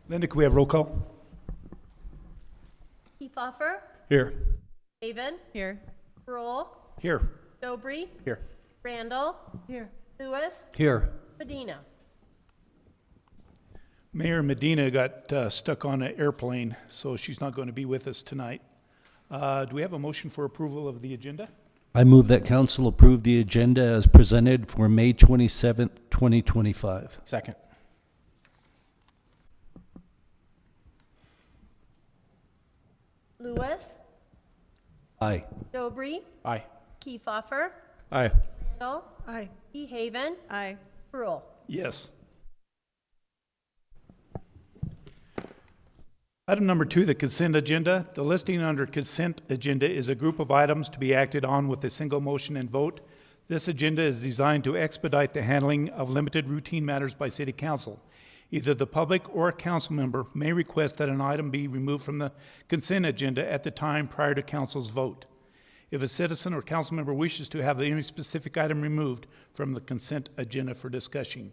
Linda, can we have roll call? Kiefhoffer, Here. Haven, Here. Roll, Here. Dobry, Here. Randall, Here. Lewis, Here. Medina. Mayor Medina got stuck on an airplane, so she's not going to be with us tonight. Do we have a motion for approval of the agenda? I move that council approve the agenda as presented for May 27th, 2025. Second. Lewis, Aye. Dobry, Aye. Kiefhoffer, Aye. Randall, Aye. Haven, Aye. Roll. Yes. Item number 2, the consent agenda. The listing under consent agenda is a group of items to be acted on with a single motion and vote. This agenda is designed to expedite the handling of limited routine matters by City Council. Either the public or a council member may request that an item be removed from the consent agenda at the time prior to council's vote. If a citizen or council member wishes to have any specific item removed from the consent agenda for discussion.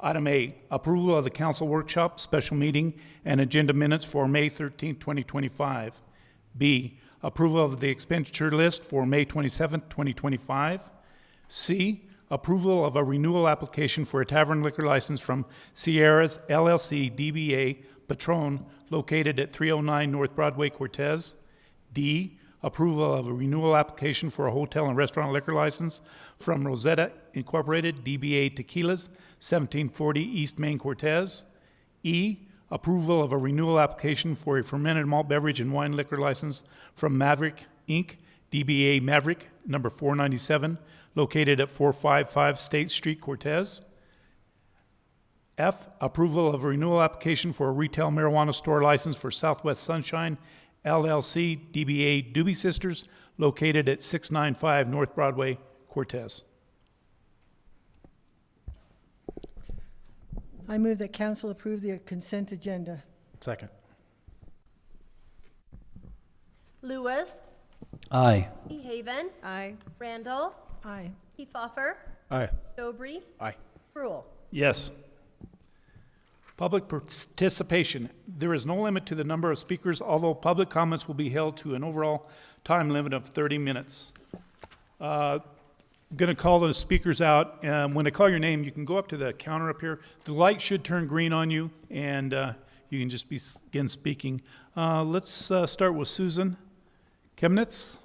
Item A, approval of the council workshop, special meeting, and agenda minutes for May 13, 2025. B, approval of the expenditure list for May 27, 2025. C, approval of a renewal application for a tavern liquor license from Sierras LLC DBA Patron located at 309 North Broadway, Cortez. D, approval of a renewal application for a hotel and restaurant liquor license from Rosetta Incorporated DBA Tequilas 1740 East Main, Cortez. E, approval of a renewal application for a fermented malt beverage and wine liquor license from Maverick Inc., DBA Maverick, number 497, located at 455 State Street, Cortez. F, approval of a renewal application for a retail marijuana store license for Southwest Sunshine LLC, DBA Doobie Sisters, located at 695 North Broadway, Cortez. I move that council approve the consent agenda. Second. Lewis, Aye. Haven, Aye. Randall, Aye. Kiefhoffer, Aye. Dobry, Aye. Roll. Yes. Public participation. There is no limit to the number of speakers, although public comments will be held to an overall time limit of 30 minutes. I'm going to call the speakers out. When I call your name, you can go up to the counter up here. The light should turn green on you, and you can just begin speaking. Let's start with Susan Chemnitz.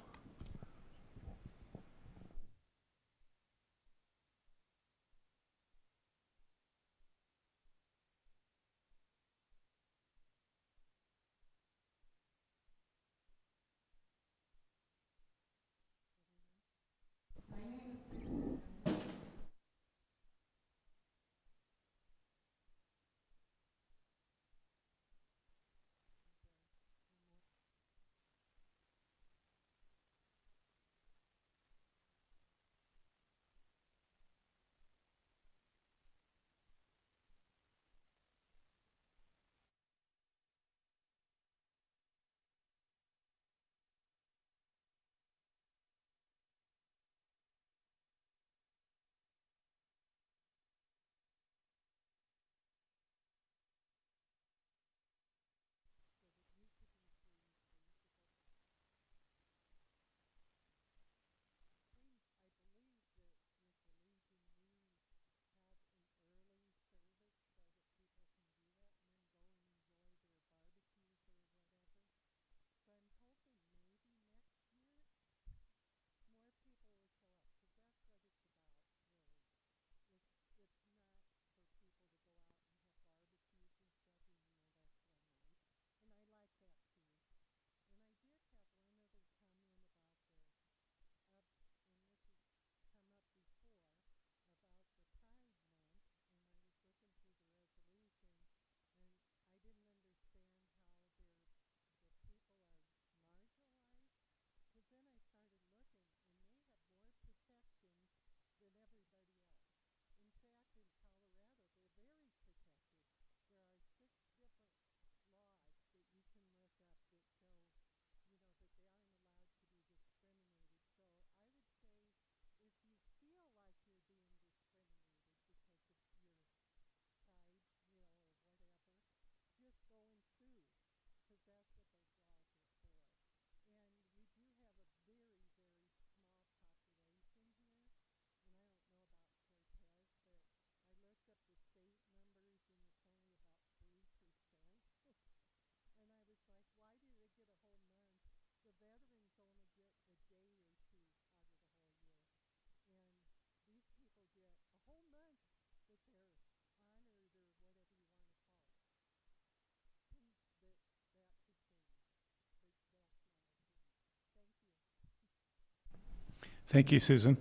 Thank you, Susan.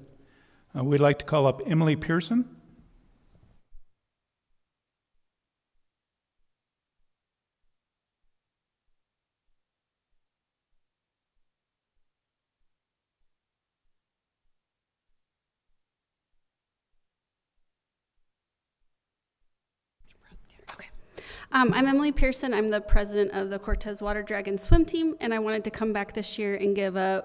We'd like to call up Emily Pearson. I'm Emily Pearson. I'm the president of the Cortez Water Dragon swim team, and I wanted to come back this year and give a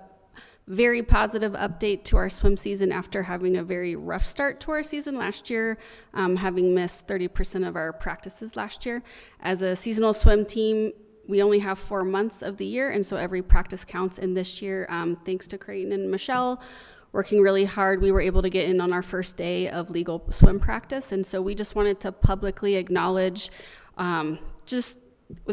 very positive update to our swim season after having a very rough start to our season last year, having missed 30% of our practices last year. As a seasonal swim team, we only have 4 months of the year, and so every practice counts. And this year, thanks to Creighton and Michelle, working really hard, we were able to get in on our first day of legal swim practice. And so we just wanted to publicly acknowledge just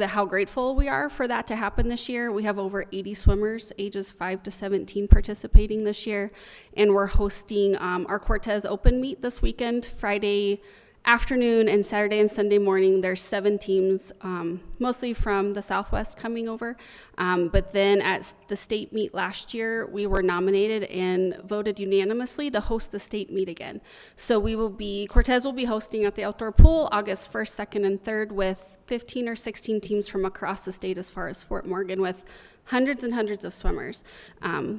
how grateful we are for that to happen this year. We have over 80 swimmers ages 5 to 17 participating this year, and we're hosting our Cortez Open Meet this weekend, Friday afternoon and Saturday and Sunday morning. There's 7 teams, mostly from the Southwest coming over. But then at the state meet last year, we were nominated and voted unanimously to host the state meet again. So Cortez will be hosting at the outdoor pool August 1st, 2nd, and 3rd with 15 or 16 teams from across the state as far as Fort Morgan with hundreds and hundreds of swimmers.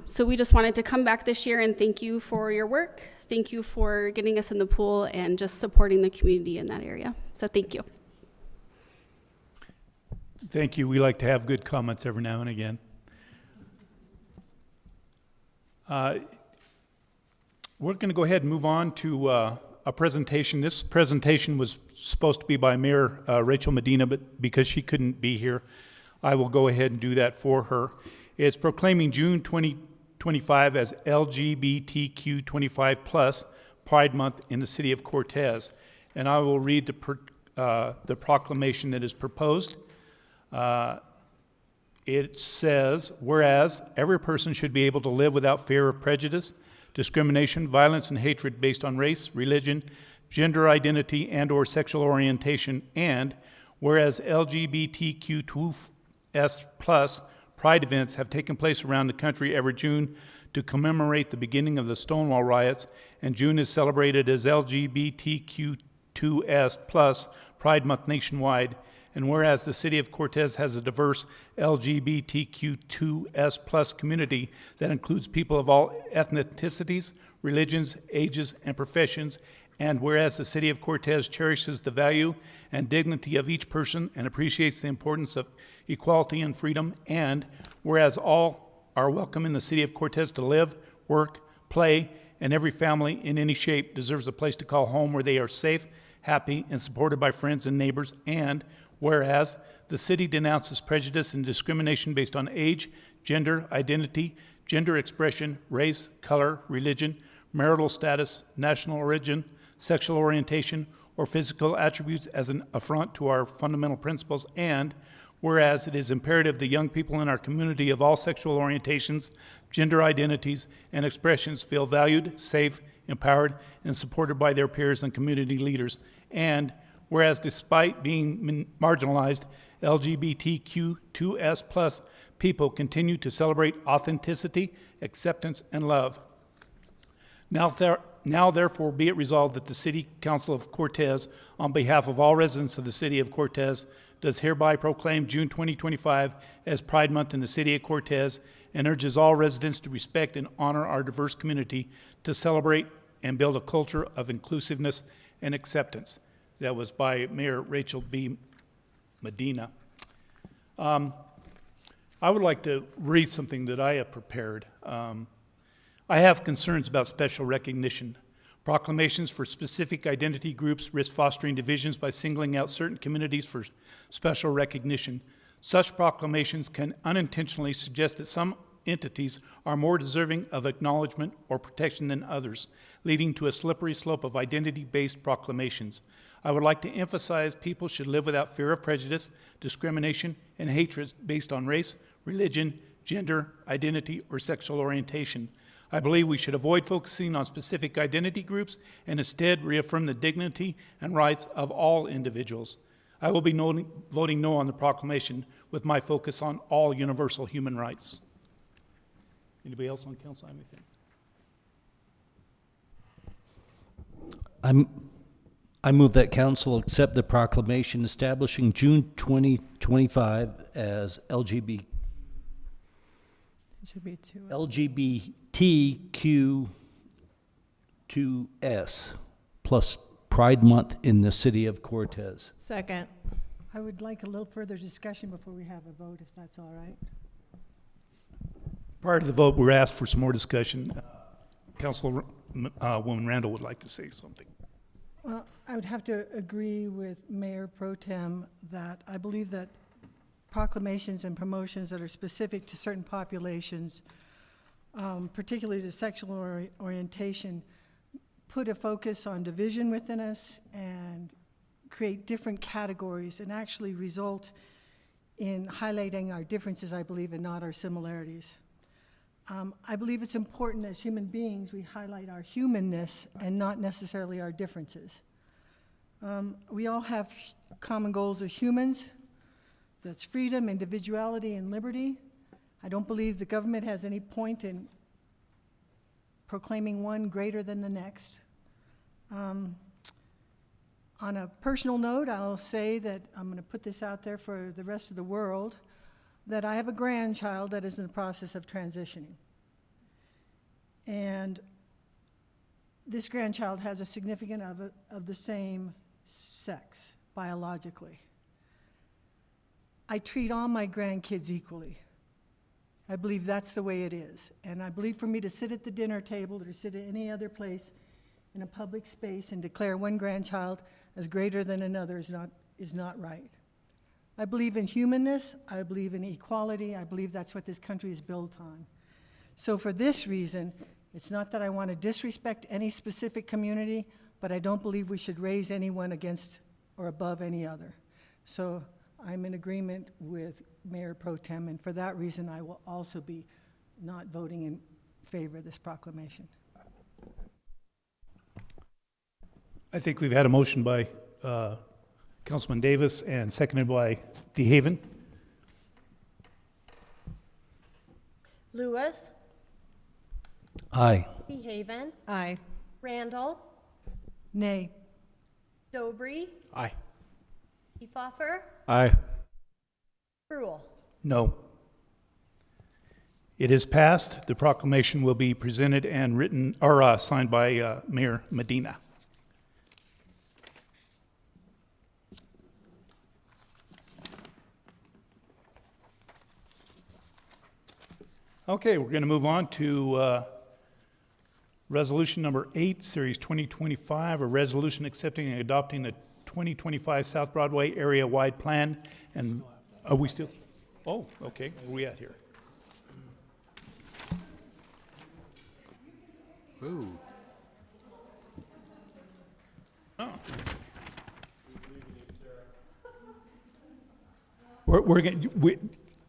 So we just wanted to come back this year and thank you for your work. Thank you for getting us in the pool and just supporting the community in that area. So thank you. Thank you. We like to have good comments every now and again. We're going to go ahead and move on to a presentation. This presentation was supposed to be by Mayor Rachel Medina, but because she couldn't be here, I will go ahead and do that for her. It's proclaiming June 2025 as LGBTQ25+ Pride Month in the city of Cortez. And I will read the proclamation that is proposed. It says, whereas every person should be able to live without fear of prejudice, discrimination, violence, and hatred based on race, religion, gender identity, and/or sexual orientation, and whereas LGBTQ2S+ Pride events have taken place around the country every June to commemorate the beginning of the Stonewall riots, and June is celebrated as LGBTQ2S+ Pride Month nationwide, and whereas the city of Cortez has a diverse LGBTQ2S+ community that includes people of all ethnicities, religions, ages, and professions, and whereas the city of Cortez cherishes the value and dignity of each person and appreciates the importance of equality and freedom, and whereas all are welcome in the city of Cortez to live, work, play, and every family in any shape deserves a place to call home where they are safe, happy, and supported by friends and neighbors, and whereas the city denounces prejudice and discrimination based on age, gender identity, gender expression, race, color, religion, marital status, national origin, sexual orientation, or physical attributes as an affront to our fundamental principles, and whereas it is imperative that young people in our community of all sexual orientations, gender identities, and expressions feel valued, safe, empowered, and supported by their peers and community leaders, and whereas despite being marginalized, LGBTQ2S+ people continue to celebrate authenticity, acceptance, and love. Now therefore be it resolved that the City Council of Cortez, on behalf of all residents of the City of Cortez, does hereby proclaim June 2025 as Pride Month in the City of Cortez and urges all residents to respect and honor our diverse community, to celebrate and build a culture of inclusiveness and acceptance. That was by Mayor Rachel B. Medina. I would like to read something that I have prepared. I have concerns about special recognition. Proclamations for specific identity groups risk fostering divisions by singling out certain communities for special recognition. Such proclamations can unintentionally suggest that some entities are more deserving of acknowledgement or protection than others, leading to a slippery slope of identity-based proclamations. I would like to emphasize people should live without fear of prejudice, discrimination, and hatred based on race, religion, gender, identity, or sexual orientation. I believe we should avoid focusing on specific identity groups and instead reaffirm the dignity and rights of all individuals. I will be voting no on the proclamation with my focus on all universal human rights. Anybody else on council have anything? I move that council accept the proclamation establishing June 2025 as It should be two. LGBTQ2S plus Pride Month in the city of Cortez. Second. I would like a little further discussion before we have a vote, if that's all right. Prior to the vote, we're asked for some more discussion. Councilwoman Randall would like to say something. Well, I would have to agree with Mayor Pro Tem that I believe that proclamations and promotions that are specific to certain populations, particularly to sexual orientation, put a focus on division within us and create different categories and actually result in highlighting our differences, I believe, and not our similarities. I believe it's important as human beings we highlight our humanness and not necessarily our differences. We all have common goals as humans. That's freedom, individuality, and liberty. I don't believe the government has any point in proclaiming one greater than the next. On a personal note, I'll say that I'm going to put this out there for the rest of the world, that I have a grandchild that is in the process of transitioning. And this grandchild has a significant other of the same sex, biologically. I treat all my grandkids equally. I believe that's the way it is. And I believe for me to sit at the dinner table or to sit at any other place in a public space and declare one grandchild as greater than another is not right. I believe in humanness, I believe in equality, I believe that's what this country is built on. So for this reason, it's not that I want to disrespect any specific community, but I don't believe we should raise anyone against or above any other. So I'm in agreement with Mayor Pro Tem, and for that reason, I will also be not voting in favor of this proclamation. I think we've had a motion by Councilman Davis and seconded by DeHaven. Lewis, Aye. DeHaven, Aye. Randall, Nay. Dobry, Aye. Kiefhoffer, Aye. Brule. No. It is passed. The proclamation will be presented and written or signed by Mayor Medina. Okay, we're going to move on to resolution number 8, series 2025, a resolution accepting and adopting the 2025 South Broadway area-wide plan. And are we still? Oh, okay. Where are we at here? Ooh.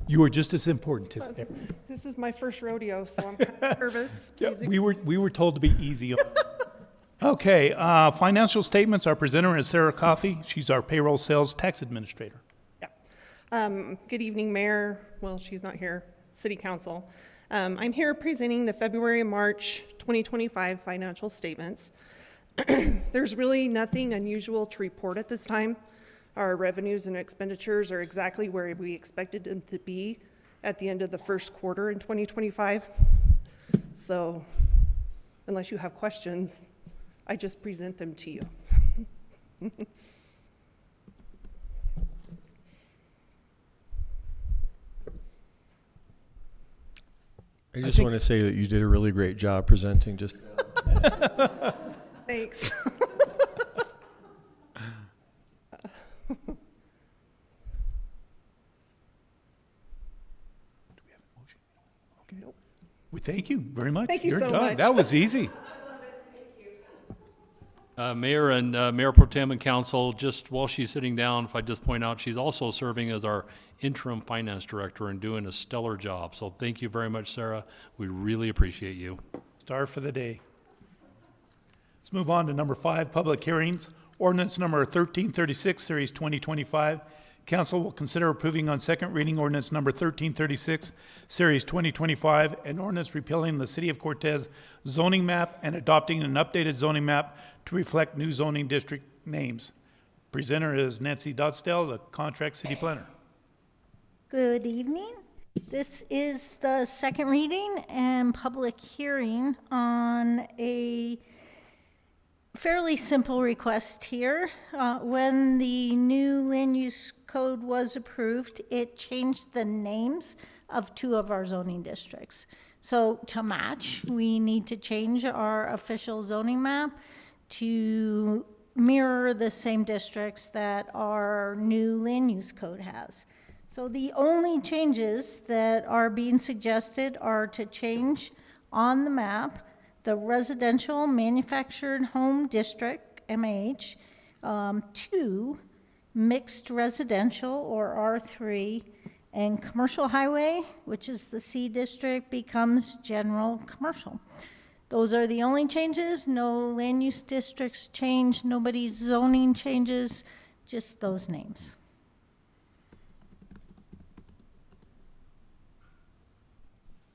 You were just as important as ever. This is my first rodeo, so I'm kind of nervous. Yeah, Please we were told to be easy. Okay, financial statements. Our presenter is Sarah Coffey. She's our payroll sales tax administrator. Good evening, Mayor. Well, she's not here. City Council. I'm here presenting the February and March 2025 financial statements. There's really nothing unusual to report at this time. Our revenues and expenditures are exactly where we expected them to be at the end of the first quarter in 2025. So unless you have questions, I just present them to you. I just want to say that you did a really great job presenting. Just Thanks. Nope. We thank you very much. Thank you You're so done. much. That was easy. Mayor and Mayor Pro Tem and Council, just while she's sitting down, if I just point out, she's also serving as our interim finance director and doing a stellar job. So thank you very much, Sarah. We really appreciate you. Star for the day. Let's move on to number 5, public hearings. Ordinance number 1336, series 2025, Council will consider approving on second reading ordinance number 1336, Series 2025, an ordinance repealing the City of Cortez zoning map and adopting an updated zoning map to reflect new zoning district names. Presenter is Nancy Dodstell, the contract city planner. Good evening. This is the second reading and public hearing on a fairly simple request here. When the new land use code was approved, it changed the names of 2 of our zoning districts. So to match, we need to change our official zoning map to mirror the same districts that our new land use code has. So the only changes that are being suggested are to change on the map the residential manufactured home district, MH, to mixed residential, or R3, and commercial highway, which is the C district, becomes general commercial. Those are the only changes. No land use districts change, nobody's zoning changes, just those names.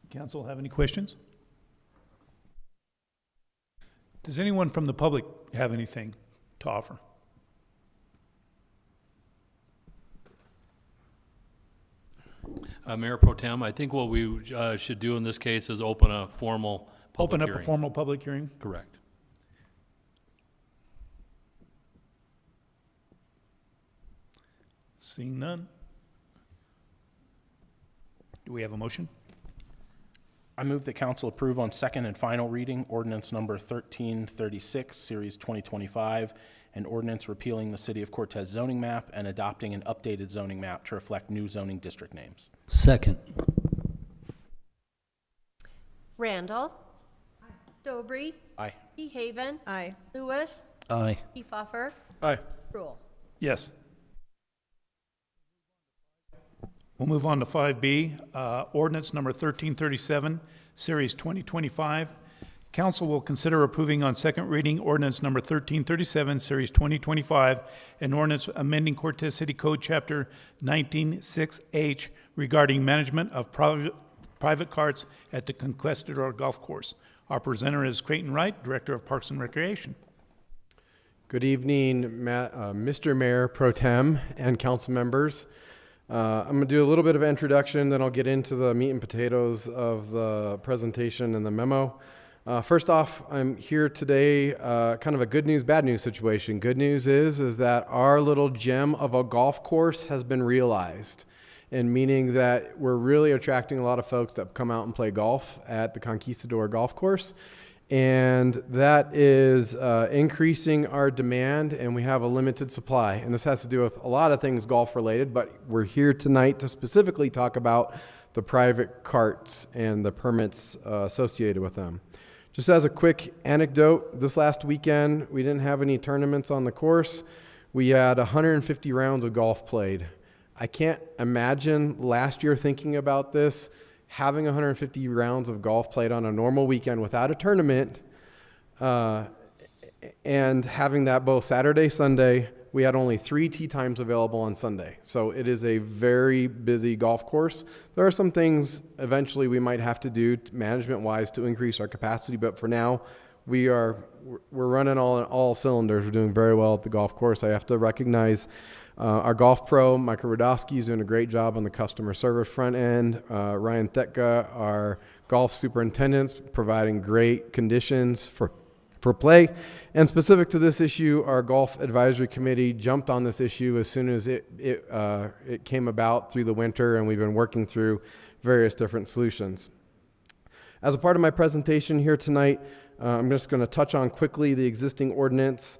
Council have any questions? Does anyone from the public have anything to offer? Mayor Pro Tem, I think what we should do in this case is open a formal public Open up hearing. a formal public hearing. Correct. Seeing none. Do we have a motion? I move that council approve on second and final reading ordinance number 1336, Series 2025, an ordinance repealing the City of Cortez zoning map and adopting an updated zoning map to reflect new zoning district names. Second. Randall. Dobry. Aye. Haven. Aye. Lewis. Aye. Kiefhoffer. Aye. Rule. Yes. We'll move on to 5B, ordinance number 1337, Series 2025. Council will consider approving on second reading ordinance number 1337, Series 2025, an ordinance amending Cortez City Code Chapter 196H regarding management of private carts at the Conquistador Golf Course. Our presenter is Creighton Wright, Director of Parks and Recreation. Good evening, Mr. Mayor Pro Tem and council members. I'm going to do a little bit of introduction, then I'll get into the meat and potatoes of the presentation and the memo. First off, I'm here today, kind of a good news, bad news situation. Good news is that our little gem of a golf course has been realized, and meaning that we're really attracting a lot of folks that come out and play golf at the Conquistador Golf Course. And that is increasing our demand, and we have a limited supply. And this has to do with a lot of things golf related, but we're here tonight to specifically talk about the private carts and the permits associated with them. Just as a quick anecdote, this last weekend, we didn't have any tournaments on the course. We had 150 rounds of golf played. I can't imagine last year thinking about this, having 150 rounds of golf played on a normal weekend without a tournament, and having that both Saturday, Sunday. We had only 3 tee times available on Sunday. So it is a very busy golf course. There are some things eventually we might have to do management-wise to increase our capacity, but for now, we're running all cylinders. We're doing very well at the golf course. I have to recognize our golf pro, Michael Rodowski, is doing a great job on the customer service front end. Ryan Thetka, our golf superintendent, providing great conditions for play. And specific to this issue, our golf advisory committee jumped on this issue as soon as it came about through the winter, and we've been working through various different solutions. As a part of my presentation here tonight, I'm just going to touch on quickly the existing ordinance,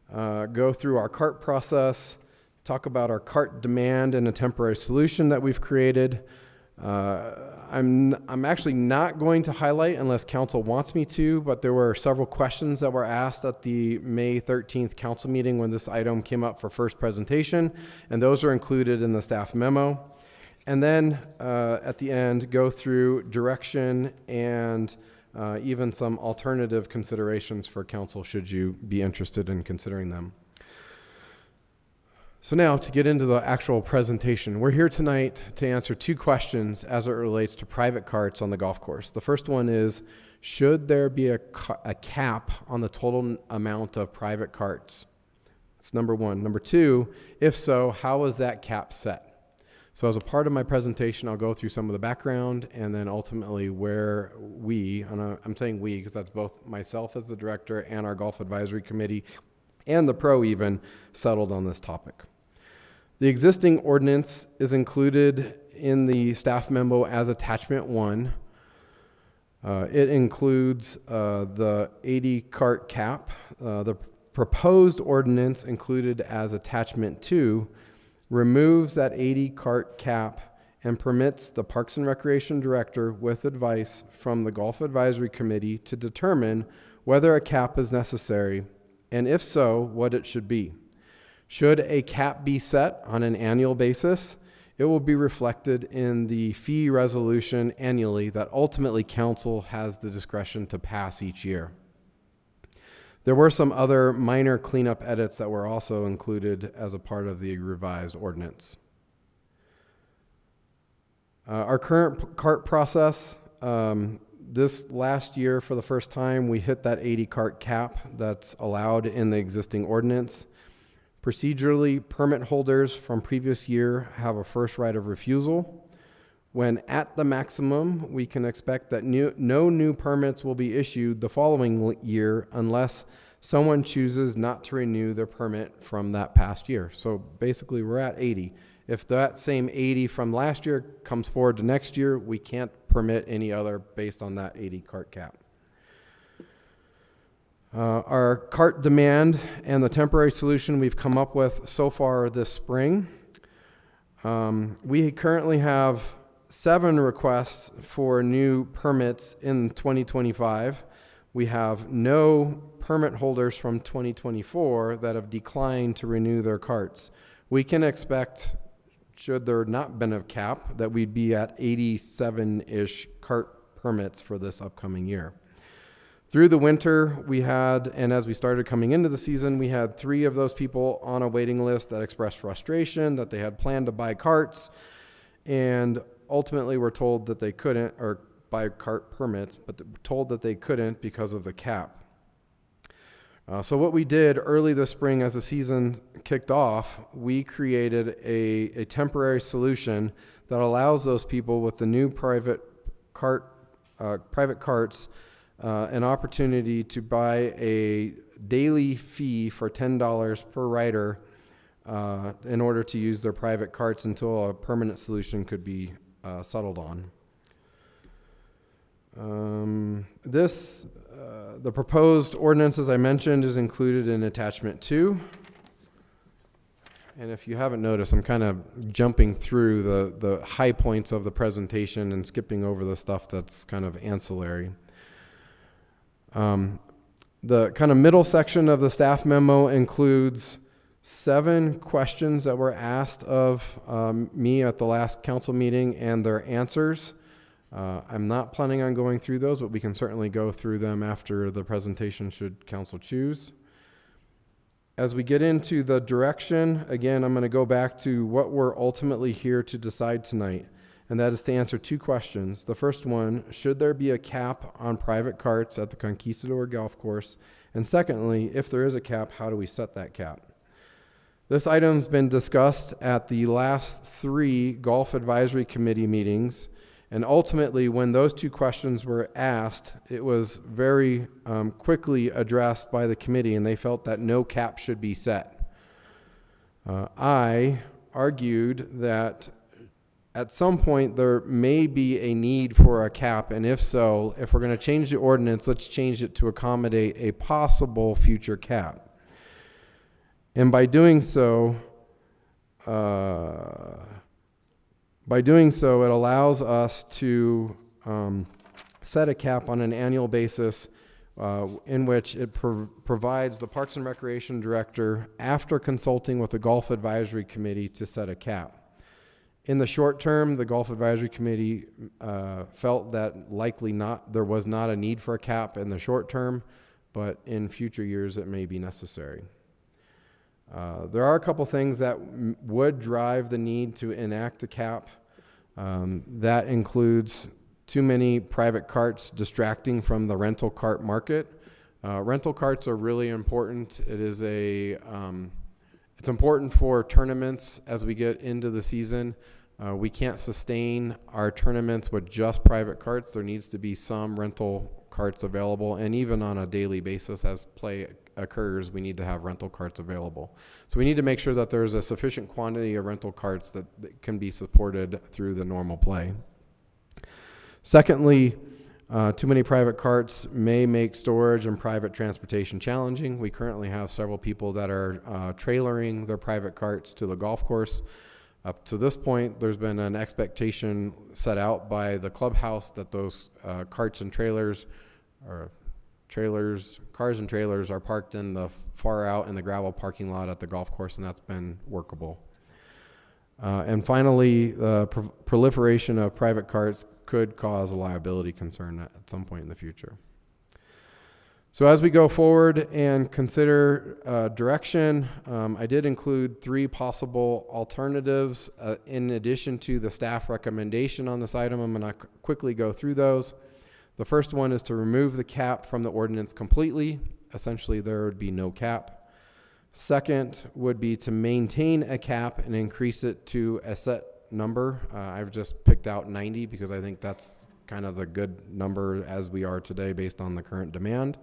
go through our cart process, talk about our cart demand and a temporary solution that we've created. I'm actually not going to highlight unless council wants me to, but there were several questions that were asked at the May 13th council meeting when this item came up for first presentation, and those are included in the staff memo. And then at the end, go through direction and even some alternative considerations for council should you be interested in considering them. So now to get into the actual presentation, we're here tonight to answer two questions as it relates to private carts on the golf course. The first one is, should there be a cap on the total amount of private carts? That's number one. Number two, if so, how is that cap set? So as a part of my presentation, I'll go through some of the background and then ultimately where we, and I'm saying we because that's both myself as the director and our Golf Advisory Committee and the pro even settled on this topic. The existing ordinance is included in the staff memo as attachment 1. It includes the 80 cart cap. The proposed ordinance included as attachment 2 removes that 80 cart cap and permits the Parks and Recreation Director, with advice from the Golf Advisory Committee, to determine whether a cap is necessary, and if so, what it should be. Should a cap be set on an annual basis, it will be reflected in the fee resolution annually that ultimately council has the discretion to pass each year. There were some other minor cleanup edits that were also included as a part of the revised ordinance. Our current cart process, this last year for the first time, we hit that 80 cart cap that's allowed in the existing ordinance. Procedurally, permit holders from previous year have a first right of refusal. When at the maximum, we can expect that no new permits will be issued the following year unless someone chooses not to renew their permit from that past year. So basically, we're at 80. If that same 80 from last year comes forward to next year, we can't permit any other based on that 80 cart cap. Our cart demand and the temporary solution we've come up with so far this spring. We currently have 7 requests for new permits in 2025. We have no permit holders from 2024 that have declined to renew their carts. We can expect, should there not been a cap, that we'd be at 87-ish cart permits for this upcoming year. Through the winter, we had, and as we started coming into the season, we had 3 of those people on a waiting list that expressed frustration that they had planned to buy carts, and ultimately were told that they couldn't, or buy cart permits, but told that they couldn't because of the cap. So what we did early this spring as the season kicked off, we created a temporary solution that allows those people with the new private carts an opportunity to buy a daily fee for $10 per rider in order to use their private carts until a permanent solution could be settled on. The proposed ordinance, as I mentioned, is included in attachment 2. And if you haven't noticed, I'm kind of jumping through the high points of the presentation and skipping over the stuff that's kind of ancillary. The kind of middle section of the staff memo includes 7 questions that were asked of me at the last council meeting and their answers. I'm not planning on going through those, but we can certainly go through them after the presentation should council choose. As we get into the direction, again, I'm going to go back to what we're ultimately here to decide tonight, and that is to answer 2 questions. The first one, should there be a cap on private carts at the Conquistador Golf Course? And secondly, if there is a cap, how do we set that cap? This item's been discussed at the last 3 Golf Advisory Committee meetings, and ultimately, when those 2 questions were asked, it was very quickly addressed by the committee, and they felt that no cap should be set. I argued that at some point there may be a need for a cap, and if so, if we're going to change the ordinance, let's change it to accommodate a possible future cap. And by doing so, it allows us to set a cap on an annual basis in which it provides the Parks and Recreation Director, after consulting with the Golf Advisory Committee, to set a cap. In the short term, the Golf Advisory Committee felt that likely there was not a need for a cap in the short term, but in future years it may be necessary. There are a couple things that would drive the need to enact a cap. That includes too many private carts distracting from the rental cart market. Rental carts are really important. It's important for tournaments as we get into the season. We can't sustain our tournaments with just private carts. There needs to be some rental carts available, and even on a daily basis as play occurs, we need to have rental carts available. So we need to make sure that there's a sufficient quantity of rental carts that can be supported through the normal play. Secondly, too many private carts may make storage and private transportation challenging. We currently have several people that are trailering their private carts to the golf course. Up to this point, there's been an expectation set out by the clubhouse that those cars and trailers are parked in the far out in the gravel parking lot at the golf course, and that's been workable. And finally, the proliferation of private carts could cause a liability concern at some point in the future. So as we go forward and consider direction, I did include 3 possible alternatives in addition to the staff recommendation on this item. I'm going to quickly go through those. The first one is to remove the cap from the ordinance completely. Essentially, there would be no cap. Second would be to maintain a cap and increase it to a set number. I've just picked out 90 because I think that's kind of the good number as we are today based on the current demand.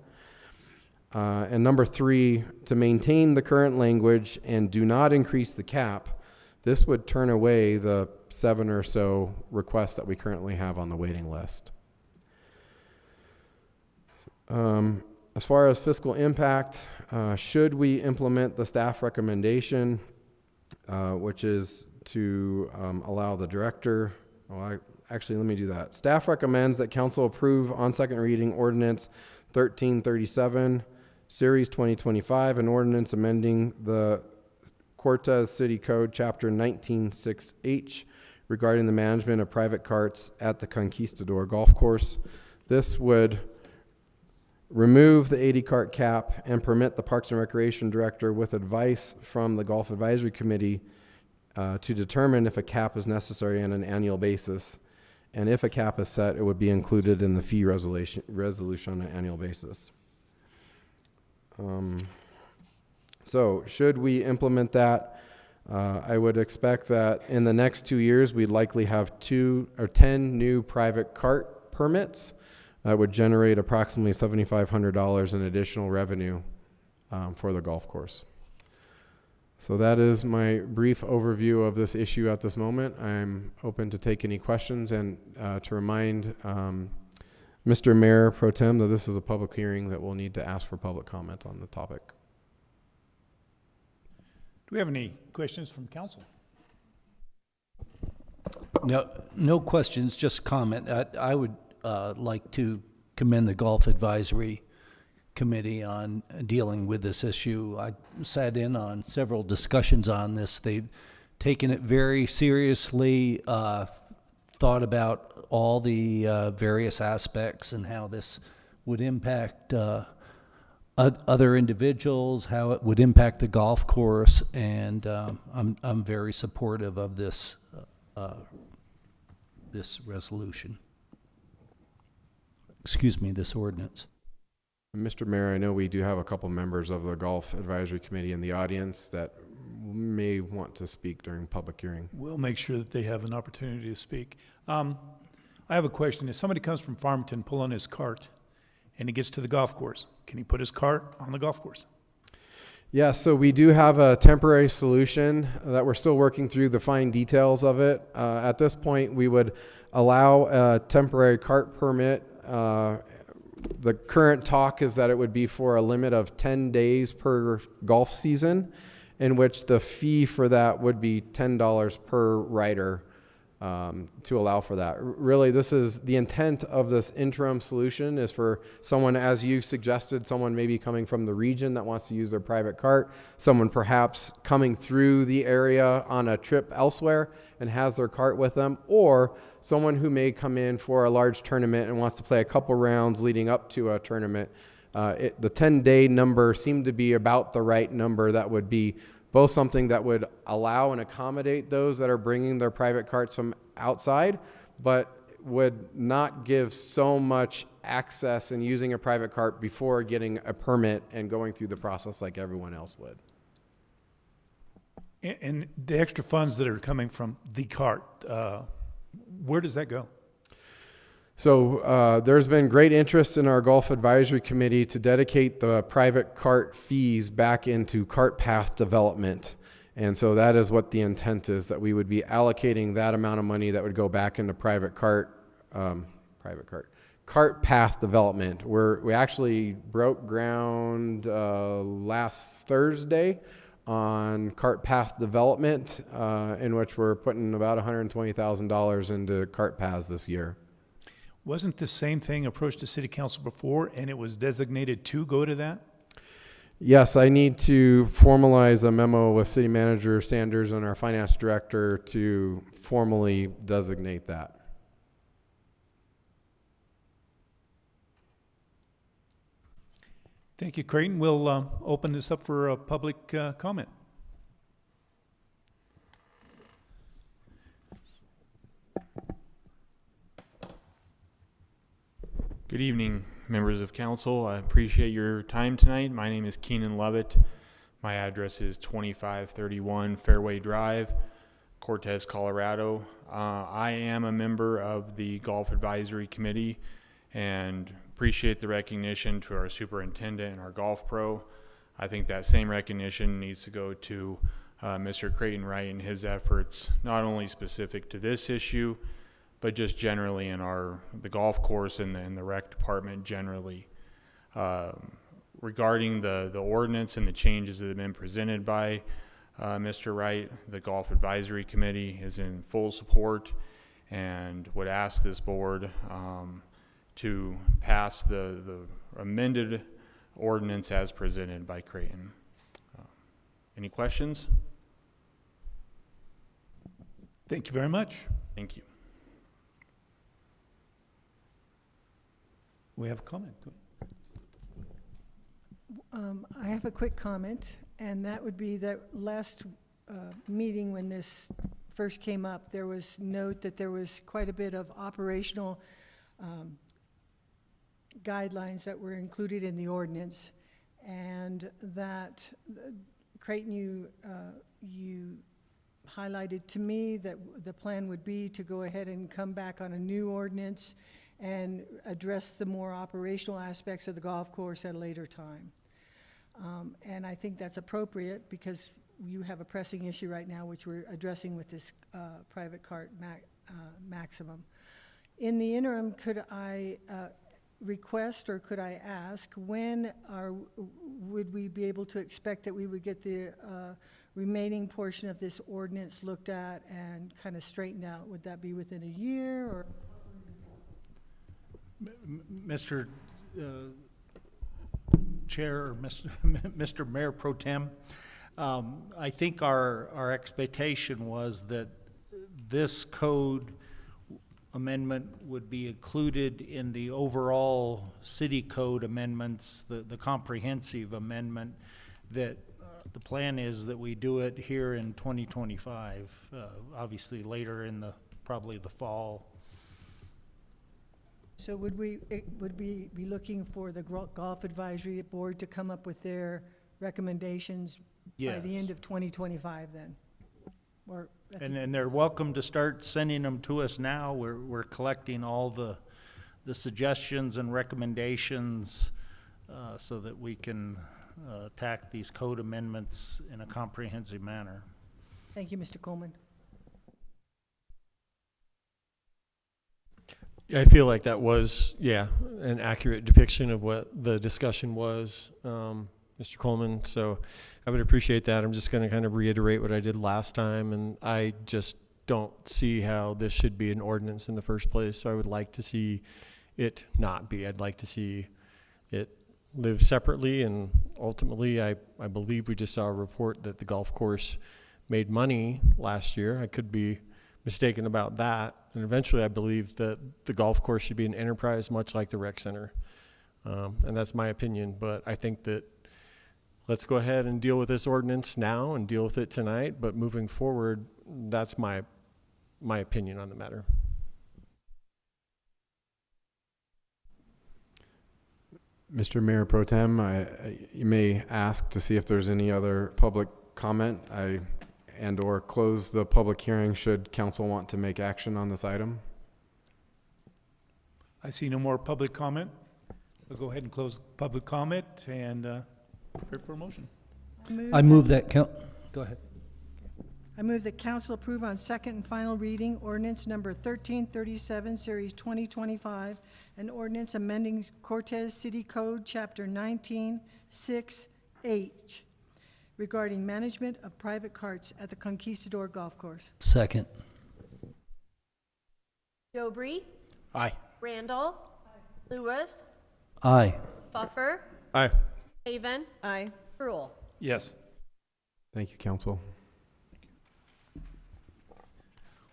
And number 3, to maintain the current language and do not increase the cap. This would turn away the 7 or so requests that we currently have on the waiting list. As far as fiscal impact, should we implement the staff recommendation, which is to allow the director, actually let me do that. Staff recommends that council approve on second reading ordinance 1337, series 2025, an ordinance amending the Cortez City Code chapter 196H regarding the management of private carts at the Conquistador Golf Course. This would remove the 80 cart cap and permit the Parks and Recreation Director, with advice from the Golf Advisory Committee, to determine if a cap is necessary on an annual basis. And if a cap is set, it would be included in the fee resolution on an annual basis. So should we implement that? I would expect that in the next 2 years, we'd likely have 2 or 10 new private cart permits that would generate approximately $7,500 in additional revenue for the golf course. So that is my brief overview of this issue at this moment. I'm open to take any questions and to remind Mr. Mayor Pro Tem that this is a public hearing that we'll need to ask for public comment on the topic. Do we have any questions from council? No questions, just comment. I would like to commend the Golf Advisory Committee on dealing with this issue. I sat in on several discussions on this. They've taken it very seriously, thought about all the various aspects and how this would impact other individuals, how it would impact the golf course, and I'm very supportive of this this resolution. Excuse me, this ordinance. Mr. Mayor, I know we do have a couple members of the Golf Advisory Committee in the audience that may want to speak during public hearing. We'll make sure that they have an opportunity to speak. I have a question. If somebody comes from Farmington pulling his cart and he gets to the golf course, can he put his cart on the golf course? Yeah, so we do have a temporary solution that we're still working through the fine details of it. At this point, we would allow a temporary cart permit. The current talk is that it would be for a limit of 10 days per golf season, in which the fee for that would be $10 per rider to allow for that. Really, this is the intent of this interim solution, is for someone, as you suggested, someone maybe coming from the region that wants to use their private cart, someone perhaps coming through the area on a trip elsewhere and has their cart with them, or someone who may come in for a large tournament and wants to play a couple rounds leading up to a tournament. The 10-day number seemed to be about the right number that would be both something that would allow and accommodate those that are bringing their private carts from outside, but would not give so much access in using a private cart before getting a permit and going through the process like everyone else would. And the extra funds that are coming from the cart, where does that go? So there's been great interest in our Golf Advisory Committee to dedicate the private cart fees back into cart path development. And so that is what the intent is, that we would be allocating that amount of money that would go back into cart path development. We actually broke ground last Thursday on cart path development, in which we're putting about $120,000 into cart paths this year. Wasn't the same thing approached to city council before and it was designated to go to that? Yes, I need to formalize a memo with City Manager Sanders and our Finance Director to formally designate that. Thank you, Creighton. We'll open this up for a public comment. Good evening, members of council. I appreciate your time tonight. My name is Keenan Lovett. My address is 2531 Fairway Drive, Cortez, Colorado. I am a member of the Golf Advisory Committee and appreciate the recognition to our superintendent and our golf pro. I think that same recognition needs to go to Mr. Creighton Wright and his efforts, not only specific to this issue, but just generally in the golf course and the rec department generally. Regarding the ordinance and the changes that have been presented by Mr. Wright, the Golf Advisory Committee is in full support and would ask this board to pass the amended ordinance as presented by Creighton. Any questions? Thank you very much. Thank you. We have a comment. I have a quick comment, and that would be that last meeting when this first came up, there was note that there was quite a bit of operational guidelines that were included in the ordinance, and that Creighton, you highlighted to me that the plan would be to go ahead and come back on a new ordinance and address the more operational aspects of the golf course at a later time. And I think that's appropriate because you have a pressing issue right now which we're addressing with this private cart maximum. In the interim, could I request or could I ask when would we be able to expect that we would get the remaining portion of this ordinance looked at and kind of straightened out? Would that be within a year or? Mr. Chair, or Mr. Mayor Pro Tem, I think our expectation was that this code amendment would be included in the overall city code amendments, the comprehensive amendment, that the plan is that we do it here in 2025, obviously later in probably the fall. So would we be looking for the Golf Advisory Board to come up with their recommendations by the end of 2025 then? Or and they're welcome to start sending them to us now. We're collecting all the suggestions and recommendations so that we can attack these code amendments in a comprehensive manner. Thank you, Mr. Coleman. I feel like that was, an accurate depiction of what the discussion was, Mr. Coleman. So I would appreciate that. I'm just going to kind of reiterate what I did last time, and I just don't see how this should be an ordinance in the first place. So I would like to see it not be. I'd like to see it live separately, and ultimately I believe we just saw a report that the golf course made money last year. I could be mistaken about that. And eventually I believe that the golf course should be an enterprise much like the rec center. And that's my opinion, but I think that let's go ahead and deal with this ordinance now and deal with it tonight. But moving forward, that's my opinion on the matter. Mr. Mayor Pro Tem, you may ask to see if there's any other public comment and/or close the public hearing should council want to make action on this item. I see no more public comment. We'll go ahead and close public comment and prepare for a motion. I move that go ahead. I move that council approve on second and final reading ordinance number 1337, series 2025, an ordinance amending Cortez City Code, chapter 19-6H, regarding management of private carts at the Conquistador Golf Course. Second. Dobry, Aye. Randall, Lewis, Aye. Pfeffer, Aye. Haven, Aye. Rule. Yes. Thank you, council.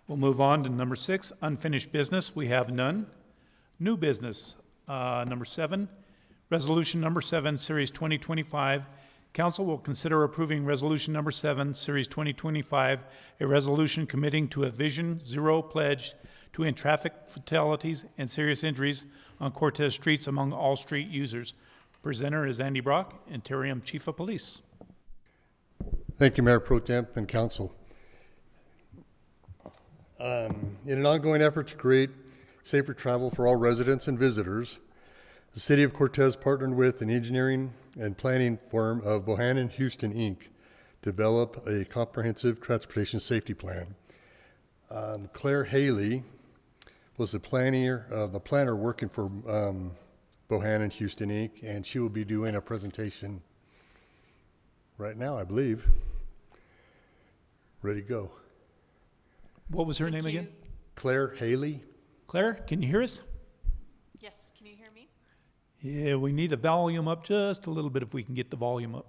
We'll move on to number 6, unfinished business. We have none. New business, number 7, resolution number 7, series 2025. Council will consider approving resolution number 7, series 2025, a resolution committing to a Vision Zero pledge to end traffic fatalities and serious injuries on Cortez streets among all street users. Presenter is Andy Brock, Interim Chief of Police. Thank you, Mayor Pro Tem and Council. In an ongoing effort to create safer travel for all residents and visitors, the City of Cortez partnered with an engineering and planning firm of Bohannon Houston, Inc. to develop a comprehensive transportation safety plan. Claire Haley was the planner working for Bohannon Houston, Inc., and she will be doing a presentation right now, I believe. Ready to go. What was her name again? Claire Haley. Claire, can you hear us? Yes, can you hear me? Yeah, we need the volume up just a little bit if we can get the volume up.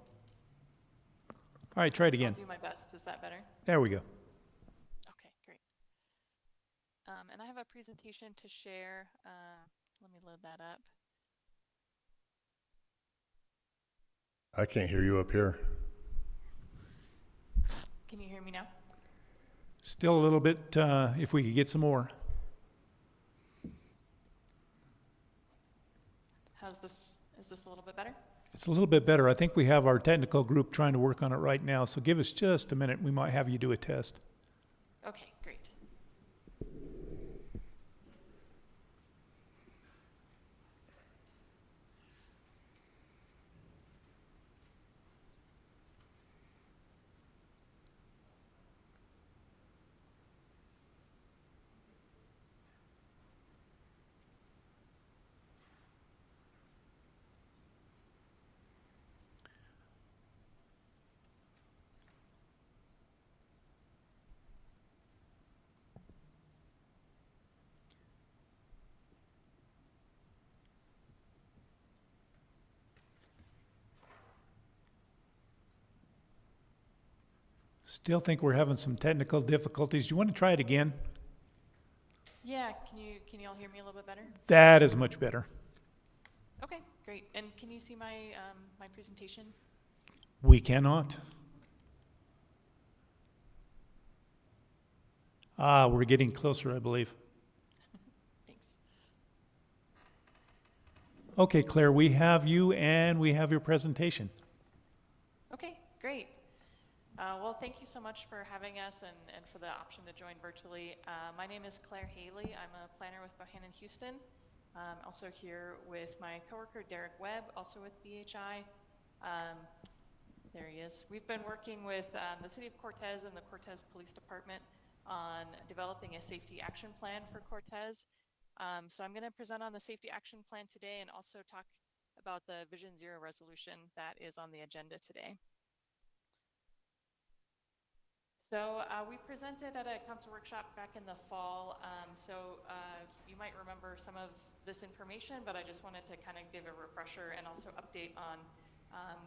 All right, try it again. I'll do my best. Is that better? There we go. Okay, great. And I have a presentation to share. Let me load that up. I can't hear you up here. Can you hear me now? Still a little bit, if we could get some more. How's this? Is this a little bit better? It's a little bit better. I think we have our technical group trying to work on it right now, so give us just a minute. We might have you do a test. Okay, great. Still think we're having some technical difficulties. Do you want to try it again? Yeah, can you all hear me a little bit better? That is much better. Okay, great. And can you see my my presentation? We cannot. We're getting closer, I believe. Thanks. Okay, Claire, we have you and we have your presentation. Okay, great. Well, thank you so much for having us and for the option to join virtually. My name is Claire Haley. I'm a planner with Bohannon Houston. I'm also here with my coworker Derek Webb, also with BHI. There he is. We've been working with the City of Cortez and the Cortez Police Department on developing a safety action plan for Cortez. So I'm going to present on the safety action plan today and also talk about the Vision Zero resolution that is on the agenda today. So we presented at a council workshop back in the fall. You might remember some of this information, but I just wanted to kind of give a refresher and also update on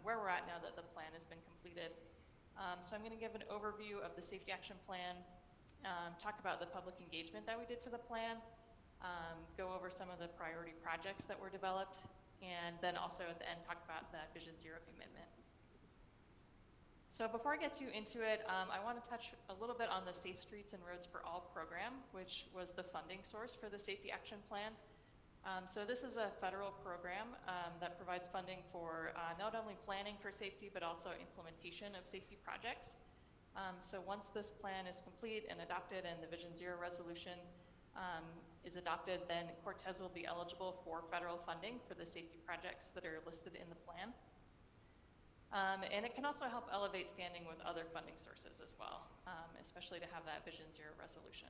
where we're at now that the plan has been completed. So I'm going to give an overview of the safety action plan, talk about the public engagement that we did for the plan, go over some of the priority projects that were developed, and then also at the end talk about that Vision Zero commitment. So before I get too into it, I want to touch a little bit on the Safe Streets and Roads for All program, which was the funding source for the Safety Action Plan. So this is a federal program that provides funding for not only planning for safety, but also implementation of safety projects. So once this plan is complete and adopted and the Vision Zero resolution is adopted, then Cortez will be eligible for federal funding for the safety projects that are listed in the plan. And it can also help elevate standing with other funding sources as well, especially to have that Vision Zero resolution.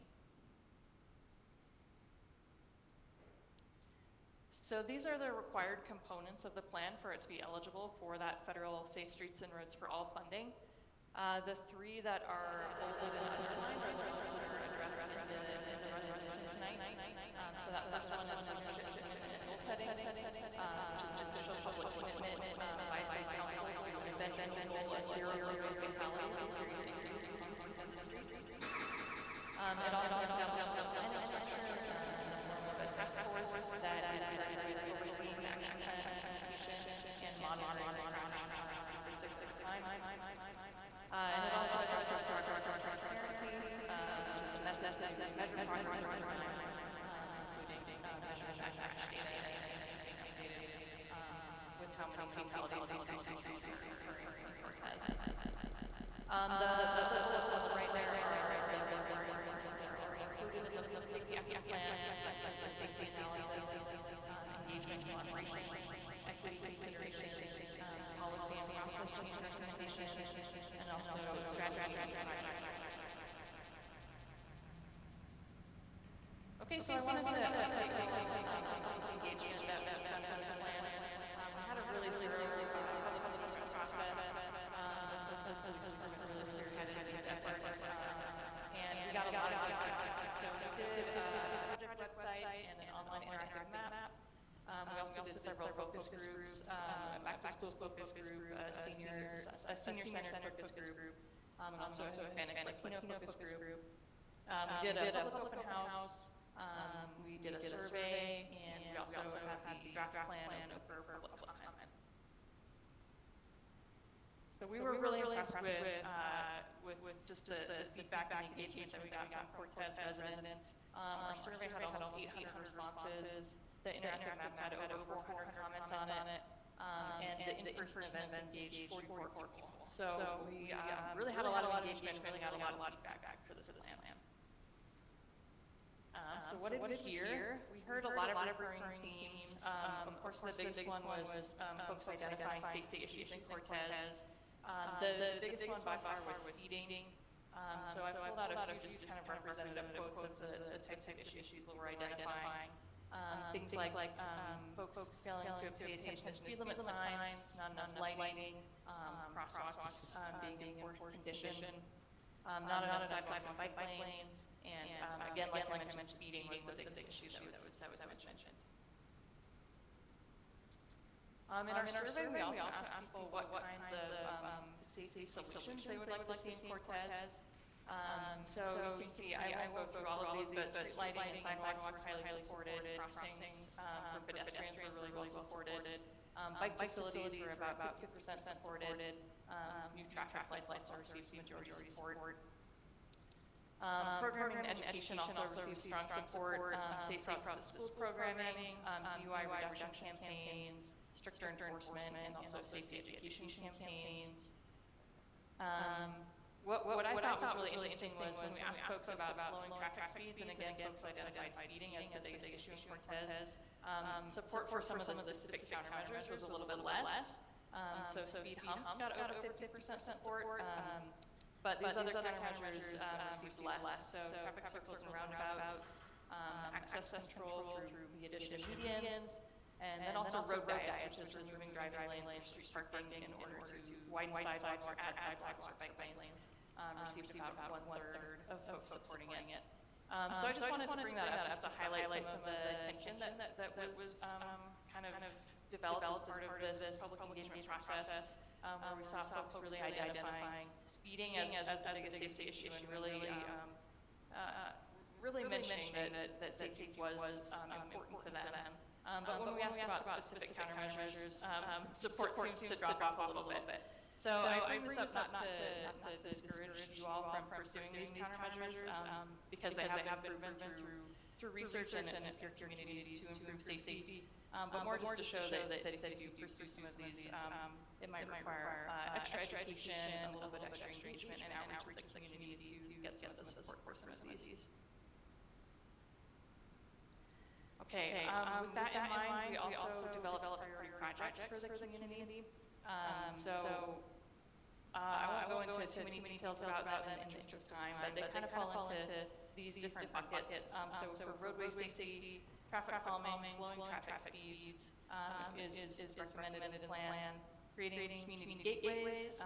So these are the required components of the plan for it to be eligible for that federal Safe Streets and Roads for All funding. The three that are bolded and underlined are the ones that are addressed in the resolution tonight. So that first one is restriction and goal setting, which is an official public commitment by city council to then goal of zero fatalities and serious injuries on the streets. It also establishes a planning structure, a task force that is overseeing the action plan implementation and monitoring statistics time. And it also establishes transparency, which is a method to measure progress over time, including measuring action data with how many fatalities these occurring in Cortez. The bullets on the right there are included in the safety action plan, that's a safety analysis, engagement monitoring, equity considerations, policy and process change recommendations, and also strategy. Okay, so I wanted to engagement that was done in this plan. We had a really thorough public process. Really spearheaded these efforts, and we got a lot of feedback. So we did a project website and an online interactive map. We also did several focus groups, a back-to-school focus group, a senior center focus group, and also a Hispanic Latino focus group. We did a public open house. We did a survey, and we also had the draft plan open for public comment. So we were really impressed with just the feedback and engagement that we got from Cortez residents. Our survey had almost 800 responses. The interactive map had over 400 comments on it, and the in-person events engaged 44 people. So we really had a lot of engagement, really got a lot of feedback for this plan. So what did we hear? We heard a lot of recurring themes. Of course, the biggest one was folks identifying safety issues in Cortez. The biggest one by far was speeding. So I pulled out a few just kind of representative quotes of the types of issues that we're identifying. Things like folks failing to pay attention to speed limit signs, not enough lighting, crosswalks being in poor condition, not enough sidewalks and bike lanes, and again, like I mentioned, speeding was the biggest issue that was mentioned. In our survey, we also asked people what kinds of safety solutions they would like to see in Cortez. So you can see, I won't go through all of these, but street lighting and sidewalks were highly supported, crossings for pedestrians were really well supported. Bike facilities were about 50% supported. New traffic lights also received majority support. Programming and education also received strong support. Safe routes to school programming, DUI reduction campaigns, stricter enforcement, and also safety education campaigns. What I thought was really interesting was when we asked folks about slowing traffic speeds, and again, folks identified speeding as the biggest issue in Cortez. Support for some of the specific countermeasures was a little bit less. So speed humps got over 50% support, but these other countermeasures received less. So traffic circles and roundabouts, access control through the addition of medians, and then also road diets, which is removing driving lanes and street parking in order to widen sidewalks or add sidewalks or bike lanes. Received about 1/3 of folks supporting it. So I just wanted to bring that up just to highlight some of the tension that was kind of developed as part of this public engagement process, where we saw folks really identifying speeding as the biggest safety issue and really mentioning that safety was important to them. But when we asked about specific countermeasures, support seems to drop off a little bit. So I bring this up not to discourage you all from pursuing these countermeasures, because they have been proven through research and peer communities to improve safety. But more just to show that if you do pursue some of these, it might require extra education, a little bit extra engagement and outreach with the community to get some of the support for some of these. Okay, with that in mind, we also developed priority projects for the community. I won't go into too many details about that in the interest of time, but they kind of fall into these different buckets. So for roadway safety, traffic calming, slowing traffic speeds is recommended in the plan. Creating community gateways